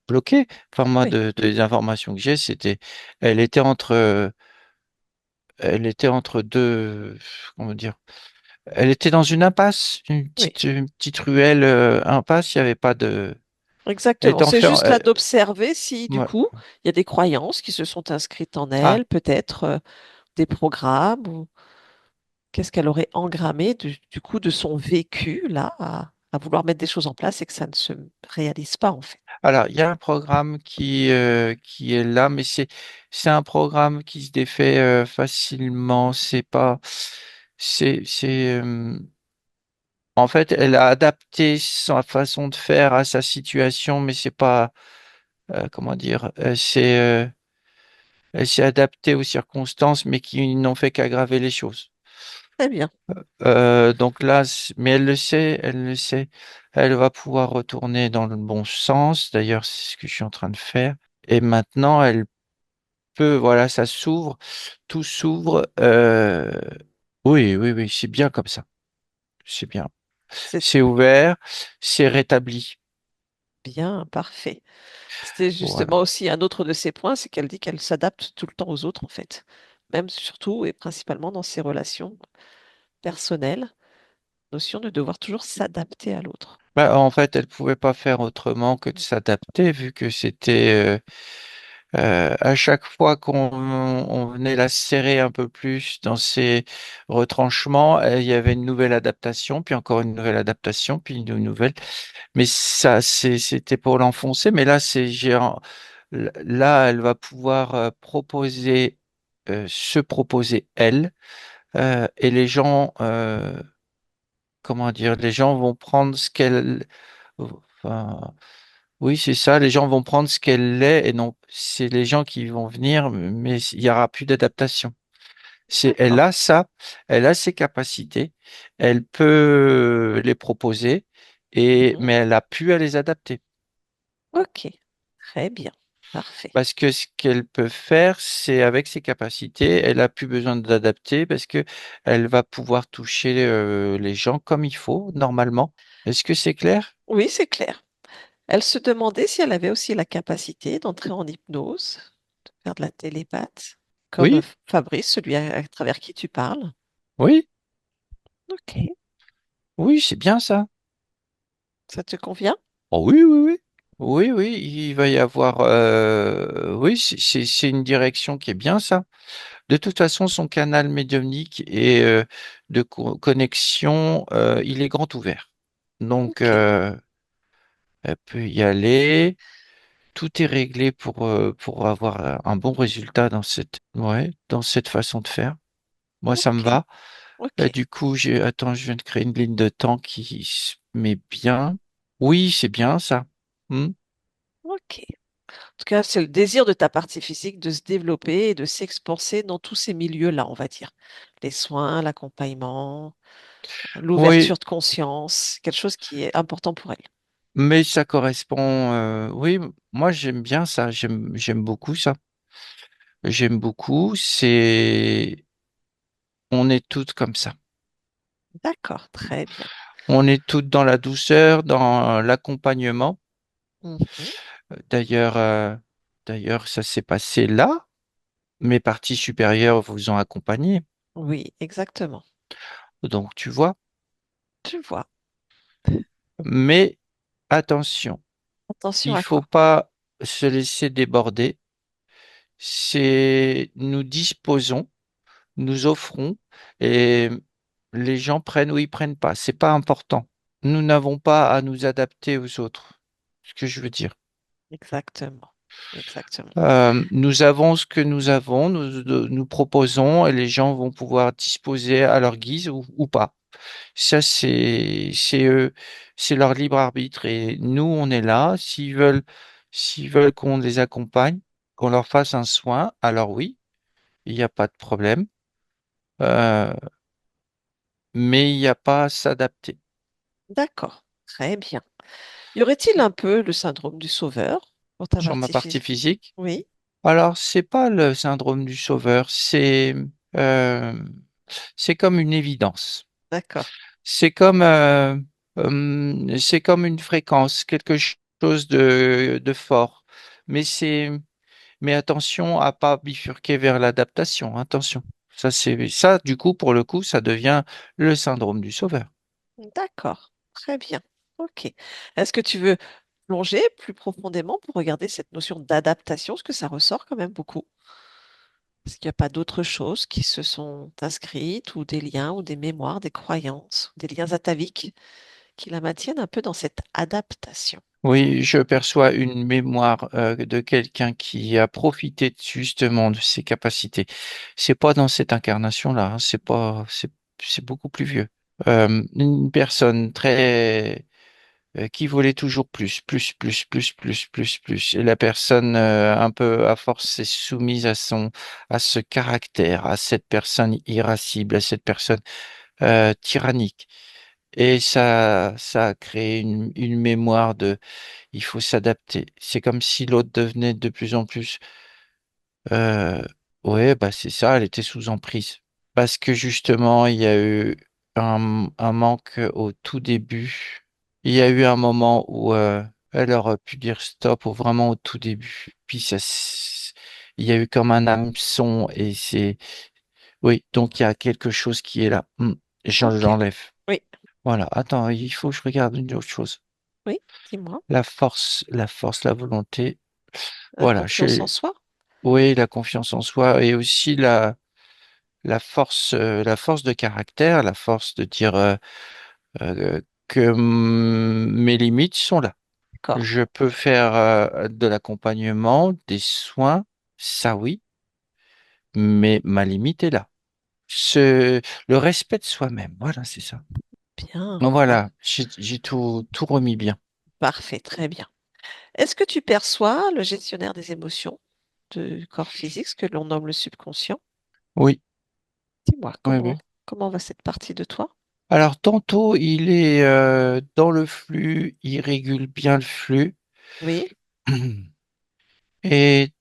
bloquée. Enfin, moi, Oui, des informations que j'ai, c'était, elle était elle était entre deux, comment dire, elle était dans une impasse, oui, une petite ruelle impasse. Il y avait pas de, elle exactement. était C'est juste enfermée. là d'observer si du coup, il y a des croyances qui se sont inscrites en Ah, elle, peut-être des programmes ou qu'est-ce qu'elle aurait engrammé du coup de son vécu là à vouloir mettre des choses en place et que ça ne se réalise pas, en fait. Alors, il y a un programme qui est là, mais c'est un programme qui se défait facilement. C'est pas, en fait, elle a adapté sa façon de faire à sa situation, mais c'est pas, comment dire, elle s'est adaptée aux circonstances, mais qui n'ont fait qu'aggraver les choses. Très bien. Donc là, mais elle le sait, elle le sait. Elle va pouvoir retourner dans le bon sens. D'ailleurs, c'est ce que je suis en train de faire. Et maintenant, elle peut, voilà, ça s'ouvre, tout s'ouvre. Oui, oui, oui, c'est bien comme ça. C'est bien. C'est C'est ouvert, c'est rétabli. bien, parfait. C'était justement Voilà. aussi un autre de ses points, c'est qu'elle dit qu'elle s'adapte tout le temps aux autres, en fait. Même surtout et principalement dans ses relations personnelles, notion de devoir toujours s'adapter à l'autre. Bah, en fait, elle pouvait pas faire autrement que de s'adapter, vu que c'était à chaque fois qu'on venait la serrer un peu plus dans ses retranchements, il y avait une nouvelle adaptation, puis encore une nouvelle adaptation, puis une nouvelle. Mais ça, c'était pour l'enfoncer. Mais là, c'est géant. Là, elle va pouvoir se proposer elle, et les gens, comment dire, les gens vont prendre ce qu'elle, enfin, oui, c'est ça, les gens vont prendre ce qu'elle est et non, c'est les gens qui vont venir, mais il n'y aura plus d'adaptation. Elle D'accord. a ça, elle a ses capacités, elle peut les proposer, Mhm. mais elle a pu à les adapter. Ok, très bien, parfait. Parce que ce qu'elle peut faire, c'est avec ses capacités, elle a plus besoin d'adapter parce que elle va pouvoir toucher les gens comme il faut, normalement. Est-ce que c'est clair? Oui, c'est clair. Elle se demandait si elle avait aussi la capacité d'entrer en hypnose, de faire de la télépathe, comme Oui, Fabrice, celui à travers qui tu parles. oui, Ok, oui, c'est bien ça. ça te convient? Oh oui, oui, oui. Oui, oui, il va y avoir. Oui, c'est une direction qui est bien ça. De toute façon, son canal médiumnique et de connexion, il est grand ouvert. Donc, Ok, elle peut y aller. Tout est réglé pour avoir un bon résultat ouais, dans cette façon de faire. Moi, ça me ok, va. ok, Du coup, attends, je viens de créer une ligne de temps qui se met bien. Oui, c'est bien ça. Hmm. ok. En tout cas, c'est le désir de ta partie physique de se développer et de s'expanser dans tous ces milieux-là, on va dire. Les soins, l'accompagnement, Oui, l'ouverture de conscience, quelque chose qui est important pour elle. mais ça correspond. Oui, moi j'aime bien ça. J'aime beaucoup ça. J'aime beaucoup. On est toutes comme ça. D'accord, très bien. On est toutes dans la douceur, dans l'accompagnement. Mhm. D'ailleurs, d'ailleurs, ça s'est passé là. Mes parties supérieures vous ont accompagné. Oui, exactement. Donc, tu vois. Tu vois. Mais attention, Attention il à faut quoi? pas se laisser déborder. Nous disposons, nous offrons et les gens prennent ou ils prennent pas. C'est pas important. Nous n'avons pas à nous adapter aux autres. Ce que je veux dire. Exactement. Exactement. Nous avons ce que nous avons, nous proposons et les gens vont pouvoir disposer à leur guise ou pas. Ça, c'est eux, c'est leur libre arbitre et nous, on est là. S'ils veulent qu'on les accompagne, qu'on leur fasse un soin, alors oui, il n'y a pas de problème. Euh, mais il n'y a pas à s'adapter. D'accord. Très bien. Y aurait-il un peu le syndrome du sauveur pour ta Sur ma partie partie physique? physique, Oui, alors c'est pas le syndrome du sauveur, euh, c'est comme une évidence. d'accord. C'est comme une fréquence, quelque chose de fort. Mais mais attention à pas bifurquer vers l'adaptation. Attention. Ça, du coup, pour le coup, ça devient le syndrome du sauveur. D'accord. Très bien. OK. Est-ce que tu veux plonger plus profondément pour regarder cette notion d'adaptation? Parce que ça ressort quand même beaucoup. Est-ce qu'il n'y a pas d'autres choses qui se sont inscrites ou des liens ou des mémoires, des croyances, des liens ataviques qui la maintiennent un peu dans cette adaptation. Oui, je perçois une mémoire de quelqu'un qui a profité justement de ses capacités. C'est pas dans cette incarnation-là, hein, c'est beaucoup plus vieux. Une personne très qui voulait toujours plus, plus, plus, plus, plus, plus, plus. Et la personne un peu à force est soumise à ce caractère, à cette personne irascible, à cette personne tyrannique. Et ça a créé une mémoire de il faut s'adapter. C'est comme si l'autre devenait de plus en plus. Euh, ouais, bah c'est ça, elle était sous emprise. Parce que justement, il y a eu un manque au tout début. Il y a eu un moment où elle aurait pu dire stop, ou vraiment au tout début. Puis il y a eu comme un hameçon et c'est. Oui, donc il y a quelque chose qui est là. Ok. J'enlève. Oui, Voilà. Attends, il faut que je regarde une autre chose. oui, dis-moi. La force, la volonté. La Voilà, confiance en soi? oui, la confiance en soi et aussi la force de caractère, la force de dire que mes limites sont là. D'accord. Je peux faire de l'accompagnement, des soins, ça oui, mais ma limite est là. Le respect de soi-même, voilà, c'est ça. Bien. Donc Ah, voilà, j'ai tout remis bien. parfait, très bien. Est-ce que tu perçois le gestionnaire des émotions du corps physique, ce que l'on nomme le subconscient? Oui, Dis-moi, oui, oui. comment va cette partie de toi? Alors tantôt il est dans le flux, il régule bien le flux. Oui, Et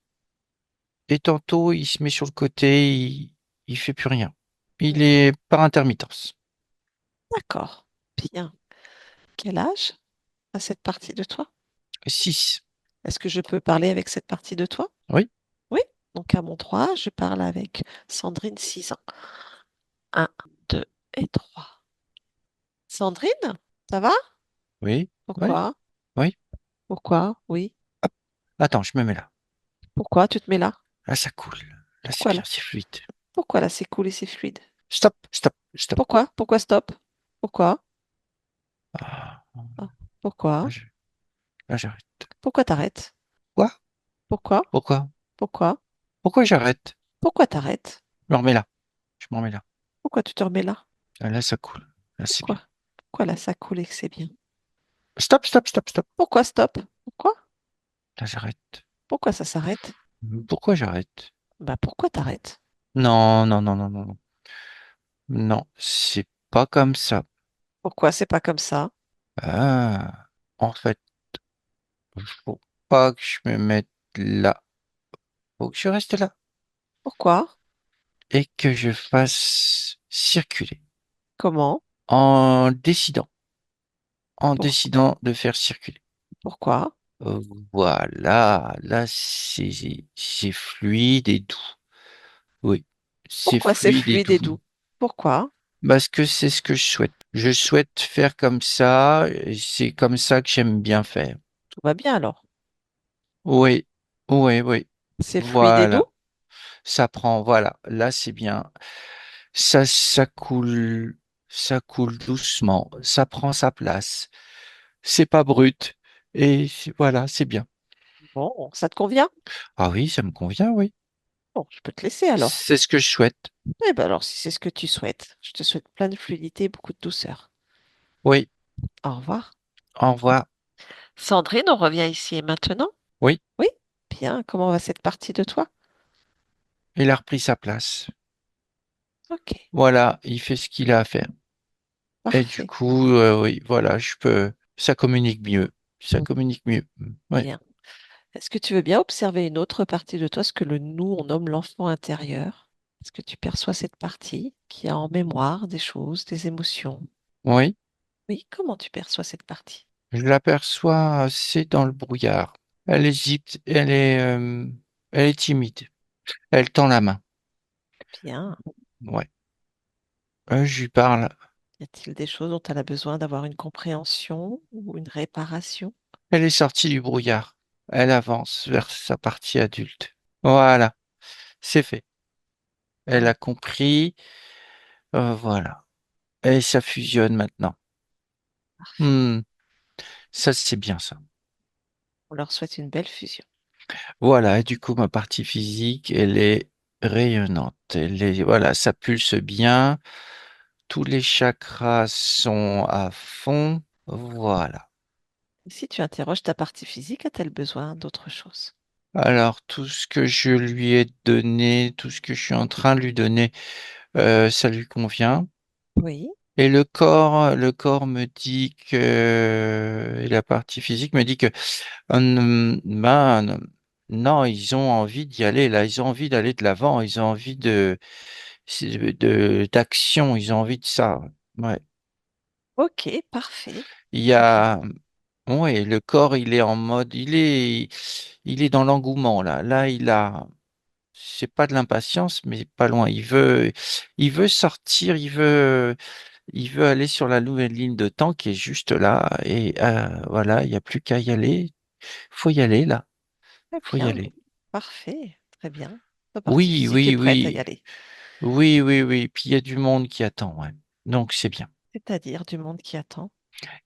Et tantôt, il se met sur le côté, il fait plus rien. Il est par intermittence. d'accord. Bien. Quel âge a cette partie de toi? 6. Est-ce que je peux parler avec cette partie de toi? Oui, Oui. Donc à mon 3, je parle avec Sandrine, 6 ans. Un, 2 et 3. Sandrine, ça va? oui, oui, Pourquoi? oui. Pourquoi? Oui. Attends, je me mets là. Pourquoi tu te mets là? Là, ça coule. Là, c'est Pourquoi bien, là? c'est fluide. Pourquoi là c'est cool et c'est fluide? Stop, stop, stop. Pourquoi? Pourquoi stop? Pourquoi? Ah, Ah, là, pourquoi? là, j'arrête. Pourquoi t'arrêtes? Quoi? Pourquoi? Pourquoi? Pourquoi? Pourquoi j'arrête? Pourquoi t'arrêtes? Je me remets là. Je me remets là. Pourquoi tu te remets là? Là, ça coule. Là, c'est bien. Pourquoi? Pourquoi là ça coule et que c'est bien? Stop, stop, stop, stop. Pourquoi stop? Pourquoi? Là, j'arrête. Pourquoi ça s'arrête? Pourquoi j'arrête? Bah pourquoi t'arrêtes? Non, non, non, non, non, non. Non, c'est pas comme ça. Pourquoi c'est pas comme ça? Ah, en fait. Faut pas que je me mette là. Faut que je reste là Pourquoi? et que je fasse circuler Comment? en décidant, en Pour- décidant de faire circuler. Pourquoi? Euh, Voilà, là c'est fluide et doux. Oui, c'est Pourquoi c'est fluide et fluide et doux doux? Pourquoi? parce que c'est ce que je souhaite. Je souhaite faire comme ça et c'est comme ça que j'aime bien faire. Tout va bien alors. Oui, oui, oui. C'est fluide et doux? Voilà, ça prend. Voilà, là c'est bien. Ça coule doucement, ça prend sa place. C'est pas brut. Et voilà, c'est bien. Bon, ça te convient? Ah oui, ça me convient, oui. Bon, je peux te laisser alors. C'est ce que je souhaite. Eh ben alors, si c'est ce que tu souhaites, je te souhaite plein de fluidité et beaucoup de douceur. Oui, Au revoir. au revoir. Sandrine, on revient ici et maintenant? Oui, Oui? Bien, comment va cette partie de toi? il a repris sa place. Ok, Voilà, il fait ce qu'il a à faire. Et du parfait. coup, oui, voilà, ça communique mieux. Ça Mm, communique mieux. Oui, bien. Est-ce que tu veux bien observer une autre partie de toi, ce que le nous, on nomme l'enfant intérieur? Est-ce que tu perçois cette partie qui a en mémoire des choses, des émotions? oui, Oui, comment tu perçois cette partie? je l'aperçois assez dans le brouillard. Elle hésite, elle est timide. Elle tend la main. Bien. Ouais. Je lui parle. Y a-t-il des choses dont elle a besoin d'avoir une compréhension ou une réparation? Elle est sortie du brouillard. Elle avance vers sa partie adulte. Voilà, c'est fait. Elle Bien. a compris. Voilà. Et ça fusionne maintenant. Hmm, ça, c'est bien ça. On leur souhaite une belle fusion. Voilà, et du coup, ma partie physique, elle est rayonnante. Voilà, ça pulse bien. Tous les chakras sont à fond. Voilà. Et si tu interroges ta partie physique, a-t-elle besoin d'autre chose? Alors, tout ce que je lui ai donné, tout ce que je suis en train de lui donner, ça lui convient. Oui. Et le corps me dit que, et la partie physique me dit que, ben, non, ils ont envie d'y aller là, ils ont envie d'aller de l'avant, ils ont envie d'action, ils ont envie de ça. Ouais. Ok, parfait. Il y Très bien. a, ouais, le corps, il est en mode, il est dans l'engouement là. Là, c'est pas de l'impatience, mais pas loin. Il veut sortir, il veut aller sur la nouvelle ligne de temps qui est juste là. Et voilà, il n'y a plus qu'à y aller. Faut y aller là. Très Faut y bien. aller. Parfait. Très bien. Ta partie Oui, physique est oui, prête à oui. y aller. Oui, oui, oui. Puis il y a du monde qui attend, ouais. Donc c'est bien. C'est-à-dire du monde qui attend.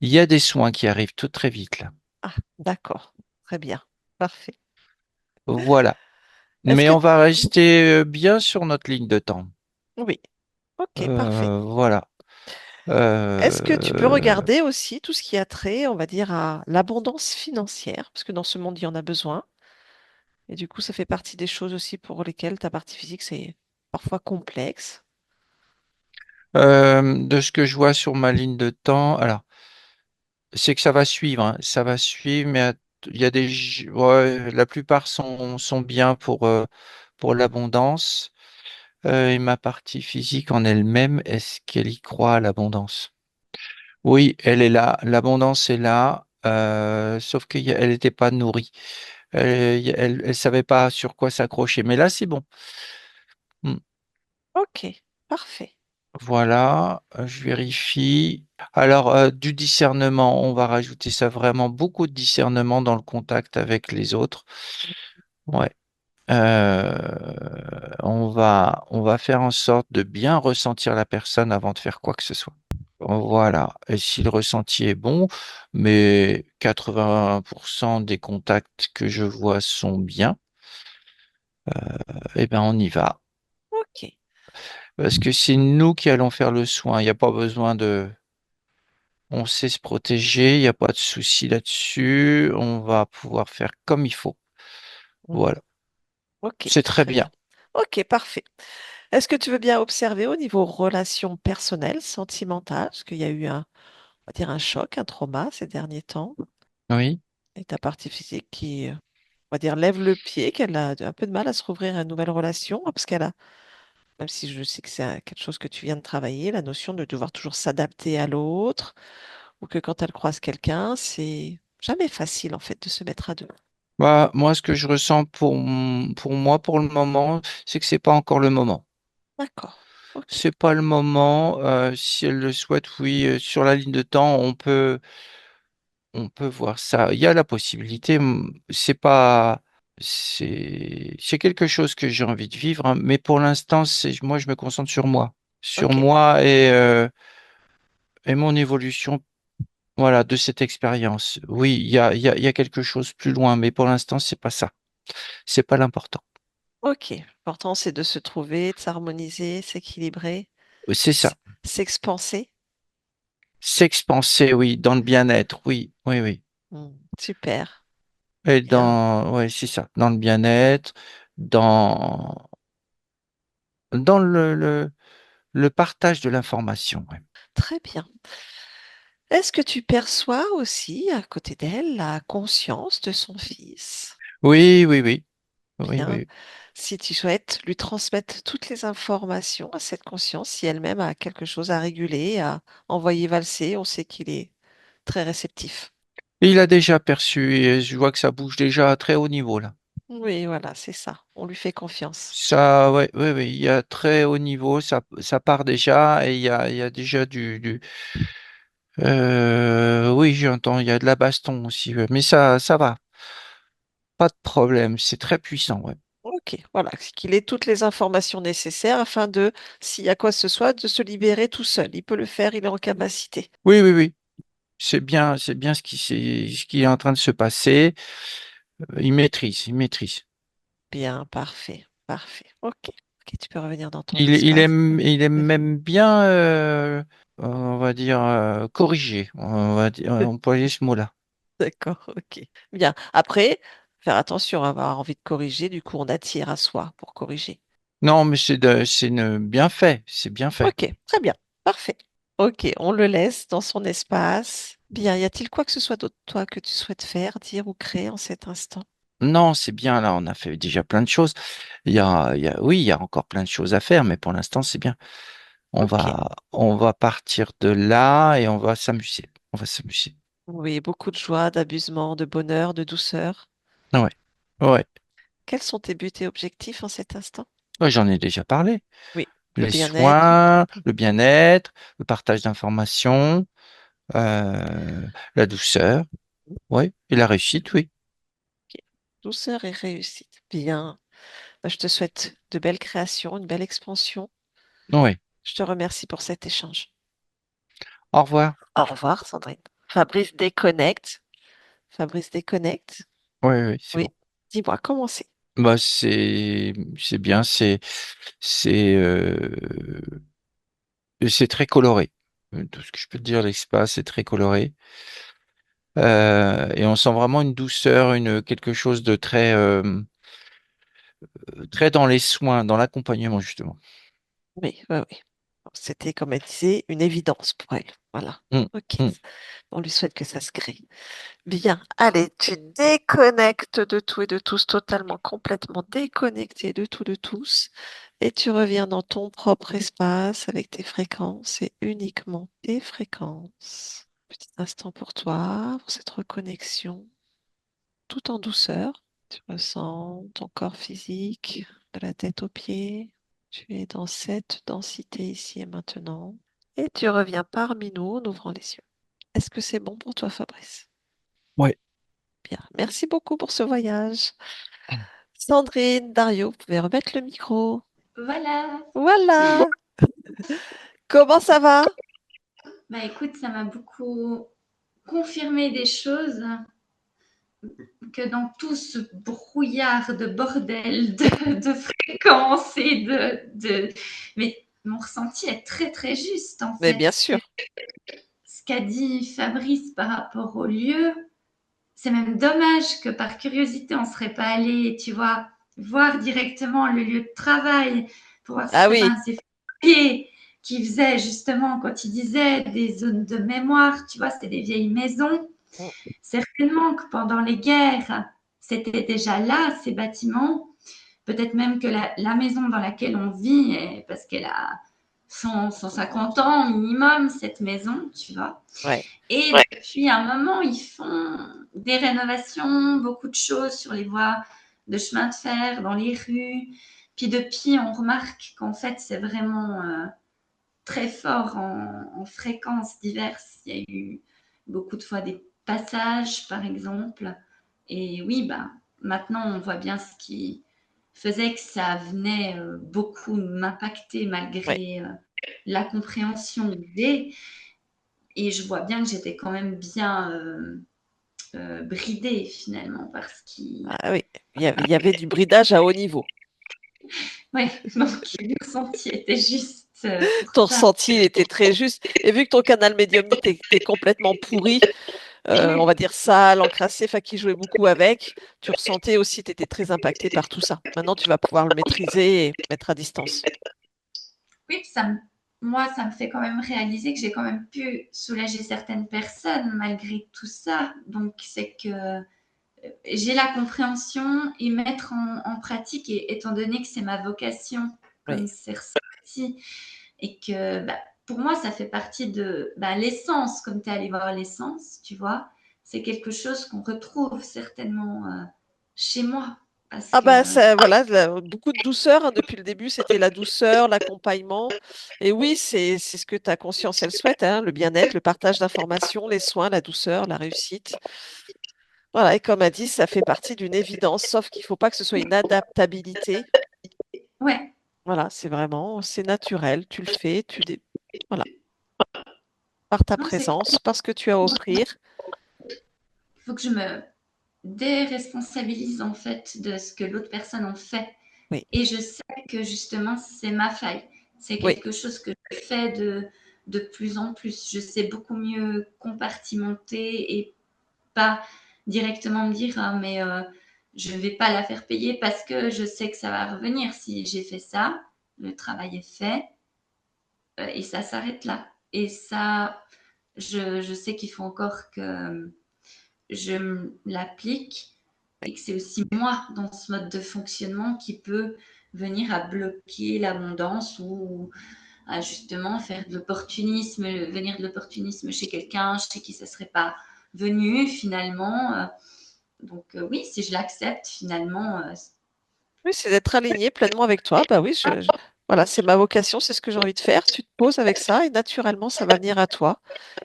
Il y a des soins qui arrivent tout très vite là. Ah, d'accord. Très bien. Parfait. Voilà. Est-ce Mais que... on va rester bien sur notre ligne de temps. Oui. Ok, parfait. Voilà. Est-ce que tu peux Euh, regarder aussi tout ce qui a trait, on va dire, à l'abondance financière, parce que dans ce monde, il y en a besoin. Et du coup, ça fait partie des choses aussi pour lesquelles ta partie physique, c'est parfois complexe. de ce que je vois sur ma ligne de temps, alors, c'est que ça va suivre, hein. Ça va suivre, mais il y a ouais, la plupart sont bien pour l'abondance. Et ma partie physique en elle-même, est-ce qu'elle y croit à l'abondance? Oui, elle est là. L'abondance est là, sauf qu'elle n'était pas nourrie. Elle savait pas sur quoi s'accrocher. Mais là, c'est bon. Hmm. Ok, parfait. Voilà, je vérifie. Alors, du discernement, on va rajouter ça vraiment beaucoup de discernement dans le contact avec les autres. Ouais. On va faire en sorte de bien ressentir la personne avant de faire quoi que ce soit. Voilà. Et si le ressenti est bon, mais 80% des contacts que je vois sont bien, eh ben on y va. Ok. Parce que c'est nous qui allons faire le soin. Il n'y a pas besoin de. On sait se protéger, il n'y a pas de souci là-dessus. On va pouvoir faire comme il faut. Mhm. Voilà. Ok, C'est très très bien. bien. Ok, parfait. Est-ce que tu veux bien observer au niveau relations personnelles, sentimentales, parce qu'il y a eu on va dire un choc, un trauma ces derniers temps, Oui. et ta partie physique qui, on va dire, lève le pied, qu'elle a un peu de mal à se rouvrir à une nouvelle relation, parce qu'elle a, même si je sais que c'est quelque chose que tu viens de travailler, la notion de devoir toujours s'adapter à l'autre, ou que quand elle croise quelqu'un, c'est jamais facile en fait de se mettre à deux. Bah, moi, ce que je ressens pour moi, pour le moment, c'est que c'est pas encore le moment. D'accord. Ok. C'est pas le moment. Si elle le souhaite, oui, sur la ligne de temps, on peut voir ça. Il y a la possibilité. C'est pas, c'est quelque chose que j'ai envie de vivre, hein, mais pour l'instant, moi, je me concentre sur Ok. moi et mon évolution. Voilà, de cette expérience. Oui, il y a quelque chose plus loin, mais pour l'instant, c'est pas ça. C'est pas l'important. Ok. L'important, c'est de se trouver, de s'harmoniser, s'équilibrer, C'est s- ça. s'expanser. S'expanser, oui, dans le bien-être, oui, oui, oui. Super. Et Bien. ouais, c'est ça, dans le bien-être, dans le partage de l'information. Ouais. Très bien. Est-ce que tu perçois aussi, à côté d'elle, la conscience de son fils? Oui, oui, oui, oui, Bien. oui. Si tu souhaites lui transmettre toutes les informations à cette conscience, si elle-même a quelque chose à réguler, à envoyer valser, on sait qu'il est très réceptif. Et il a déjà perçu, et je vois que ça bouge déjà à très haut niveau là. Oui, voilà, c'est ça. On lui fait confiance. Ça, ouais, oui, oui, il y a très haut niveau, ça part déjà, et il y a déjà oui, j'entends, il y a de la baston aussi, ouais. Mais ça va, pas de problème, c'est très puissant, ouais. Ok, voilà, qu'il ait toutes les informations nécessaires afin de, s'il y a quoi que ce soit, de se libérer tout seul. Il peut le faire, il est en capacité. Oui, oui, oui, c'est bien ce qui est en train de se passer. Il maîtrise. Bien, parfait, parfait. Ok, ok, tu peux revenir dans ton Il espace. aime, il aime De vie. même bien, on va dire, corriger. On va dire, employer ce mot-là. D'accord, ok. Bien. Après, faire attention à avoir envie de corriger, du coup, on attire à soi pour corriger. Non, mais bien fait. C'est bien fait. Ok, très bien, parfait. Ok, on le laisse dans son espace. Bien, y a-t-il quoi que ce soit d'autre, toi, que tu souhaites faire, dire ou créer en cet instant? Non, c'est bien. Là, on a fait déjà plein de choses. Oui, il y a encore plein de choses à faire, mais pour l'instant, c'est bien. Ok. On va partir de là et on va s'amuser. On va s'amuser. Oui, beaucoup de joie, d'abusement, de bonheur, de douceur. Ouais. Ouais. Quels sont tes buts et objectifs en cet instant? Ouais, j'en ai déjà parlé. Oui, le Les bien-être, le soins, couple. le bien-être, le partage d'informations, euh, la douceur, oui, et la réussite, oui. Ok. Douceur et réussite. Bien. Bah, je te souhaite de belles créations, une belle expansion. Oui. Je te remercie pour cet échange. Au revoir. Au revoir, Sandrine. Fabrice déconnecte. Fabrice déconnecte. Oui, oui, c'est Oui. bon. Dis-moi, comment c'est? Bah, c'est bien, c'est c'est très coloré. Tout ce que je peux te dire, l'espace est très coloré. Et on sent vraiment une douceur, quelque chose de très dans les soins, dans l'accompagnement, justement. Oui, oui, oui. C'était, comme elle disait, une évidence pour elle. Voilà. Hum, Ok. hum. On lui souhaite que ça se crée. Bien. Allez, tu déconnectes de tout et de tous, totalement, complètement déconnecté de tout, de tous. Et tu reviens dans ton propre espace avec tes fréquences et uniquement tes fréquences. Petit instant pour toi, pour cette reconnexion, tout en douceur. Tu ressens ton corps physique, de la tête aux pieds. Tu es dans cette densité ici et maintenant. Et tu reviens parmi nous en ouvrant les yeux. Est-ce que c'est bon pour toi, Fabrice? Ouais. Bien. Merci beaucoup pour ce voyage. Sandrine, Dario, vous pouvez remettre le micro. Voilà. Voilà. Comment ça va? Bah écoute, ça m'a beaucoup confirmé des choses que dans tout ce brouillard de bordel, de fréquences Mais mon ressenti est très très juste en Mais fait. bien sûr. Ce qu'a dit Fabrice par rapport au lieu, c'est même dommage que par curiosité, on ne serait pas allé, tu vois, voir directement le lieu de travail pour voir si Ah c'était pas un oui. de ces foyers qui faisait justement, quand il disait des zones de mémoire, tu vois, c'était des vieilles maisons. Certainement que pendant les guerres, c'était déjà là, ces bâtiments. Peut-être même que la maison dans laquelle on vit, parce qu'elle a 150 ans minimum, cette maison, tu vois. Ouais. Et depuis un moment, ils font des rénovations, beaucoup de choses sur les voies de chemin de fer, dans les rues. Puis depuis, on remarque qu'en fait, c'est vraiment très fort en fréquences diverses. Il y a eu beaucoup de fois des passages, par exemple. Et oui, bah, maintenant, on voit bien ce qui faisait que ça venait beaucoup m'impacter Ouais. malgré la compréhension des. Et je vois bien que j'étais quand même bien bridée finalement parce qu'il. Ah oui. Il y avait du bridage à haut niveau. Ouais, donc le ressenti était juste pour Ton ça. ressenti il était très juste. Et vu que ton canal médiumnique était complètement pourri, on Ouais, va dire sale, encrassé, enfin qui jouait beaucoup avec, tu ressentais aussi, tu étais très impacté par tout ça. Maintenant, tu vas pouvoir le maîtriser et mettre à distance. oui, moi, ça me fait quand même réaliser que j'ai quand même pu soulager certaines personnes malgré tout ça. Donc, c'est que j'ai la compréhension et mettre en pratique, et étant donné que c'est ma vocation, comme Oui. c'est ressorti, et que bah, pour moi, ça fait partie de bah, l'essence, comme tu es allé voir l'essence, tu vois. C'est quelque chose qu'on retrouve certainement chez moi. Parce Ah bah que, ça, voilà, beaucoup de douceur, hein, depuis le début, c'était la douceur, l'accompagnement. Et oui, c'est ce que ta conscience, elle souhaite, hein, le bien-être, le partage d'informations, les soins, la douceur, la réussite. Voilà, et comme a dit, ça fait partie d'une évidence, sauf qu'il ne faut pas que ce soit une adaptabilité. ouais, Voilà, c'est vraiment, c'est naturel, tu le fais, voilà. par ta Non, présence, par ce que tu as à offrir. il faut que je me déresponsabilise en fait de ce que l'autre personne en fait. Oui, Et je sais que justement, c'est ma faille. C'est oui, quelque chose que je fais de plus en plus. Je sais beaucoup mieux compartimenter et pas directement me dire ah, mais je ne vais pas la faire payer parce que je sais que ça va revenir. Si j'ai fait ça, le travail est fait et ça s'arrête là. Et ça, je sais qu'il faut encore que je l'applique oui. et que c'est aussi moi dans ce mode de fonctionnement qui peut venir à bloquer l'abondance ou à justement faire de l'opportunisme, venir de l'opportunisme chez quelqu'un chez qui ça ne serait pas venu finalement. Donc oui, si je l'accepte finalement, Oui, c'est d'être aligné pleinement avec toi. Bah oui, voilà, c'est ma vocation, c'est ce que j'ai envie de faire. Tu te poses avec ça et naturellement, ça va venir à toi.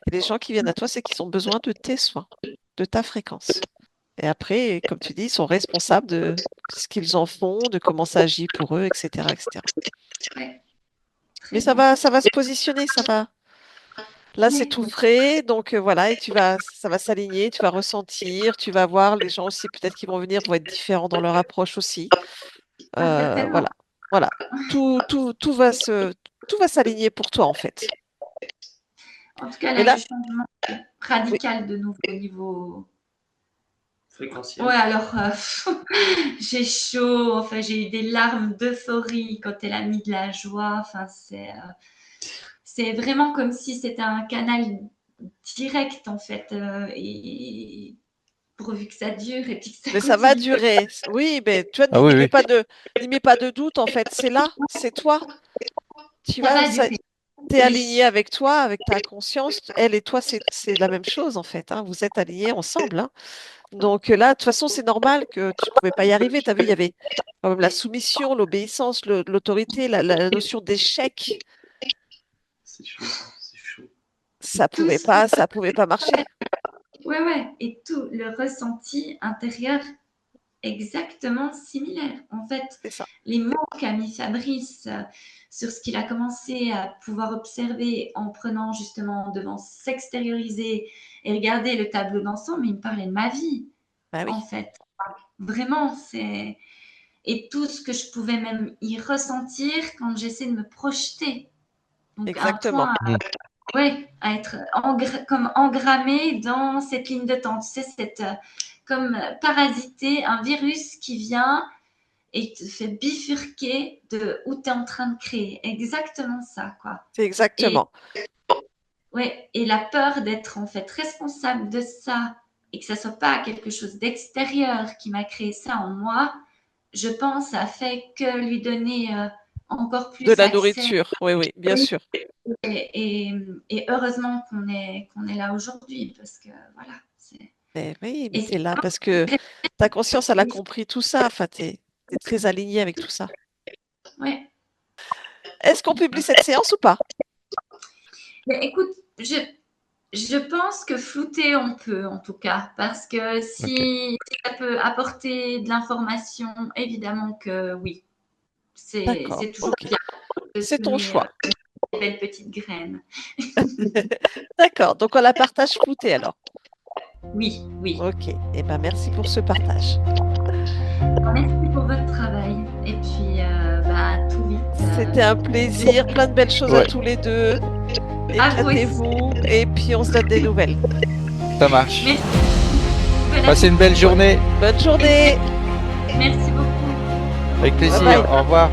Et les gens qui viennent à toi, c'est qu'ils ont besoin de tes soins, de ta fréquence. Et après, comme tu dis, ils sont responsables de ce qu'ils en font, de comment ça agit pour eux, etc., etc. ouais, Mais très bien. ça va se positionner, ça va. Là, c'est Oui, tout frais, donc voilà, et ça va s'aligner, tu vas ressentir, tu vas voir les gens aussi, peut-être qui vont venir, vont être différents dans leur approche aussi. ah, certainement. Voilà, voilà. Tout, tout, tout va s'aligner pour toi, en fait. En tout cas, Mais là, le là, changement oui, radical de nouveau au niveau. Fréquentiel. Ouais, alors j'ai chaud, enfin j'ai eu des larmes d'euphorie quand elle a mis de la joie. Enfin, c'est vraiment comme si c'était un canal direct en fait. Et pourvu que ça dure et puis que ça mais ça va continue comme durer. Oui, mais tu vois, Ah oui, oui. n'y mets pas de doute, en fait. C'est là, c'est toi. Tu ça vois, va durer. t'es Oui, aligné avec toi, avec ta conscience. Elle et toi, c'est la même chose, en fait, hein. Vous êtes alignés ensemble, hein. Donc là, de toute façon, c'est normal que tu ne pouvais pas y arriver. Tu as vu, il y avait quand même la soumission, l'obéissance, l'autorité, la notion d'échec. C'est chaud, ça. C'est chaud. tout Ça pouvait pas marcher. ouais, ouais, et tout le ressenti intérieur exactement similaire. En fait, C'est ça. les mots qu'a mis Fabrice sur ce qu'il a commencé à pouvoir observer en prenant justement devant s'extérioriser et regarder le tableau d'ensemble, il me parlait de ma vie, Bah en oui, fait. Vraiment, c'est. Et tout ce que je pouvais même y ressentir quand j'essaie de me projeter. Donc, un exactement. point Mhm. ouais, à être comme engrammé dans cette ligne de temps. Tu sais, comme parasité, un virus qui vient et te fait bifurquer de où tu es en train de créer. Exactement ça, quoi. C'est Et, exactement. ouais, et la peur d'être en fait responsable de ça et que ça soit pas quelque chose d'extérieur qui m'a créé ça en moi, je pense, a fait que lui donner encore De plus la accès. nourriture. Oui, oui, bien sûr. Et heureusement qu'on est là aujourd'hui parce que voilà. Mais Et tu es là parce que ta conscience, elle a compris tout ça. Enfin, tu es très aligné avec tout ça. ouais. Est-ce qu'on publie cette séance ou pas? Mais écoute, je pense que flouter on peut en tout cas parce que Ok. si ça peut apporter de l'information, évidemment que oui. D'accord, C'est toujours ok. bien de C'est ton semer choix. des belles petites graines. D'accord, donc on la partage floutée alors. Oui, oui. Ok, eh ben merci pour ce partage. Merci pour votre travail. Et puis, bah, à tout vite. C'était un plaisir, plein de belles choses à Ouais, tous les deux. À vous aussi. Éclatez-vous et puis on se donne des nouvelles. ça marche. Merci. Voilà. Passez une belle journée. Bonne journée. Merci beaucoup. Avec Bye plaisir. bye. Au revoir.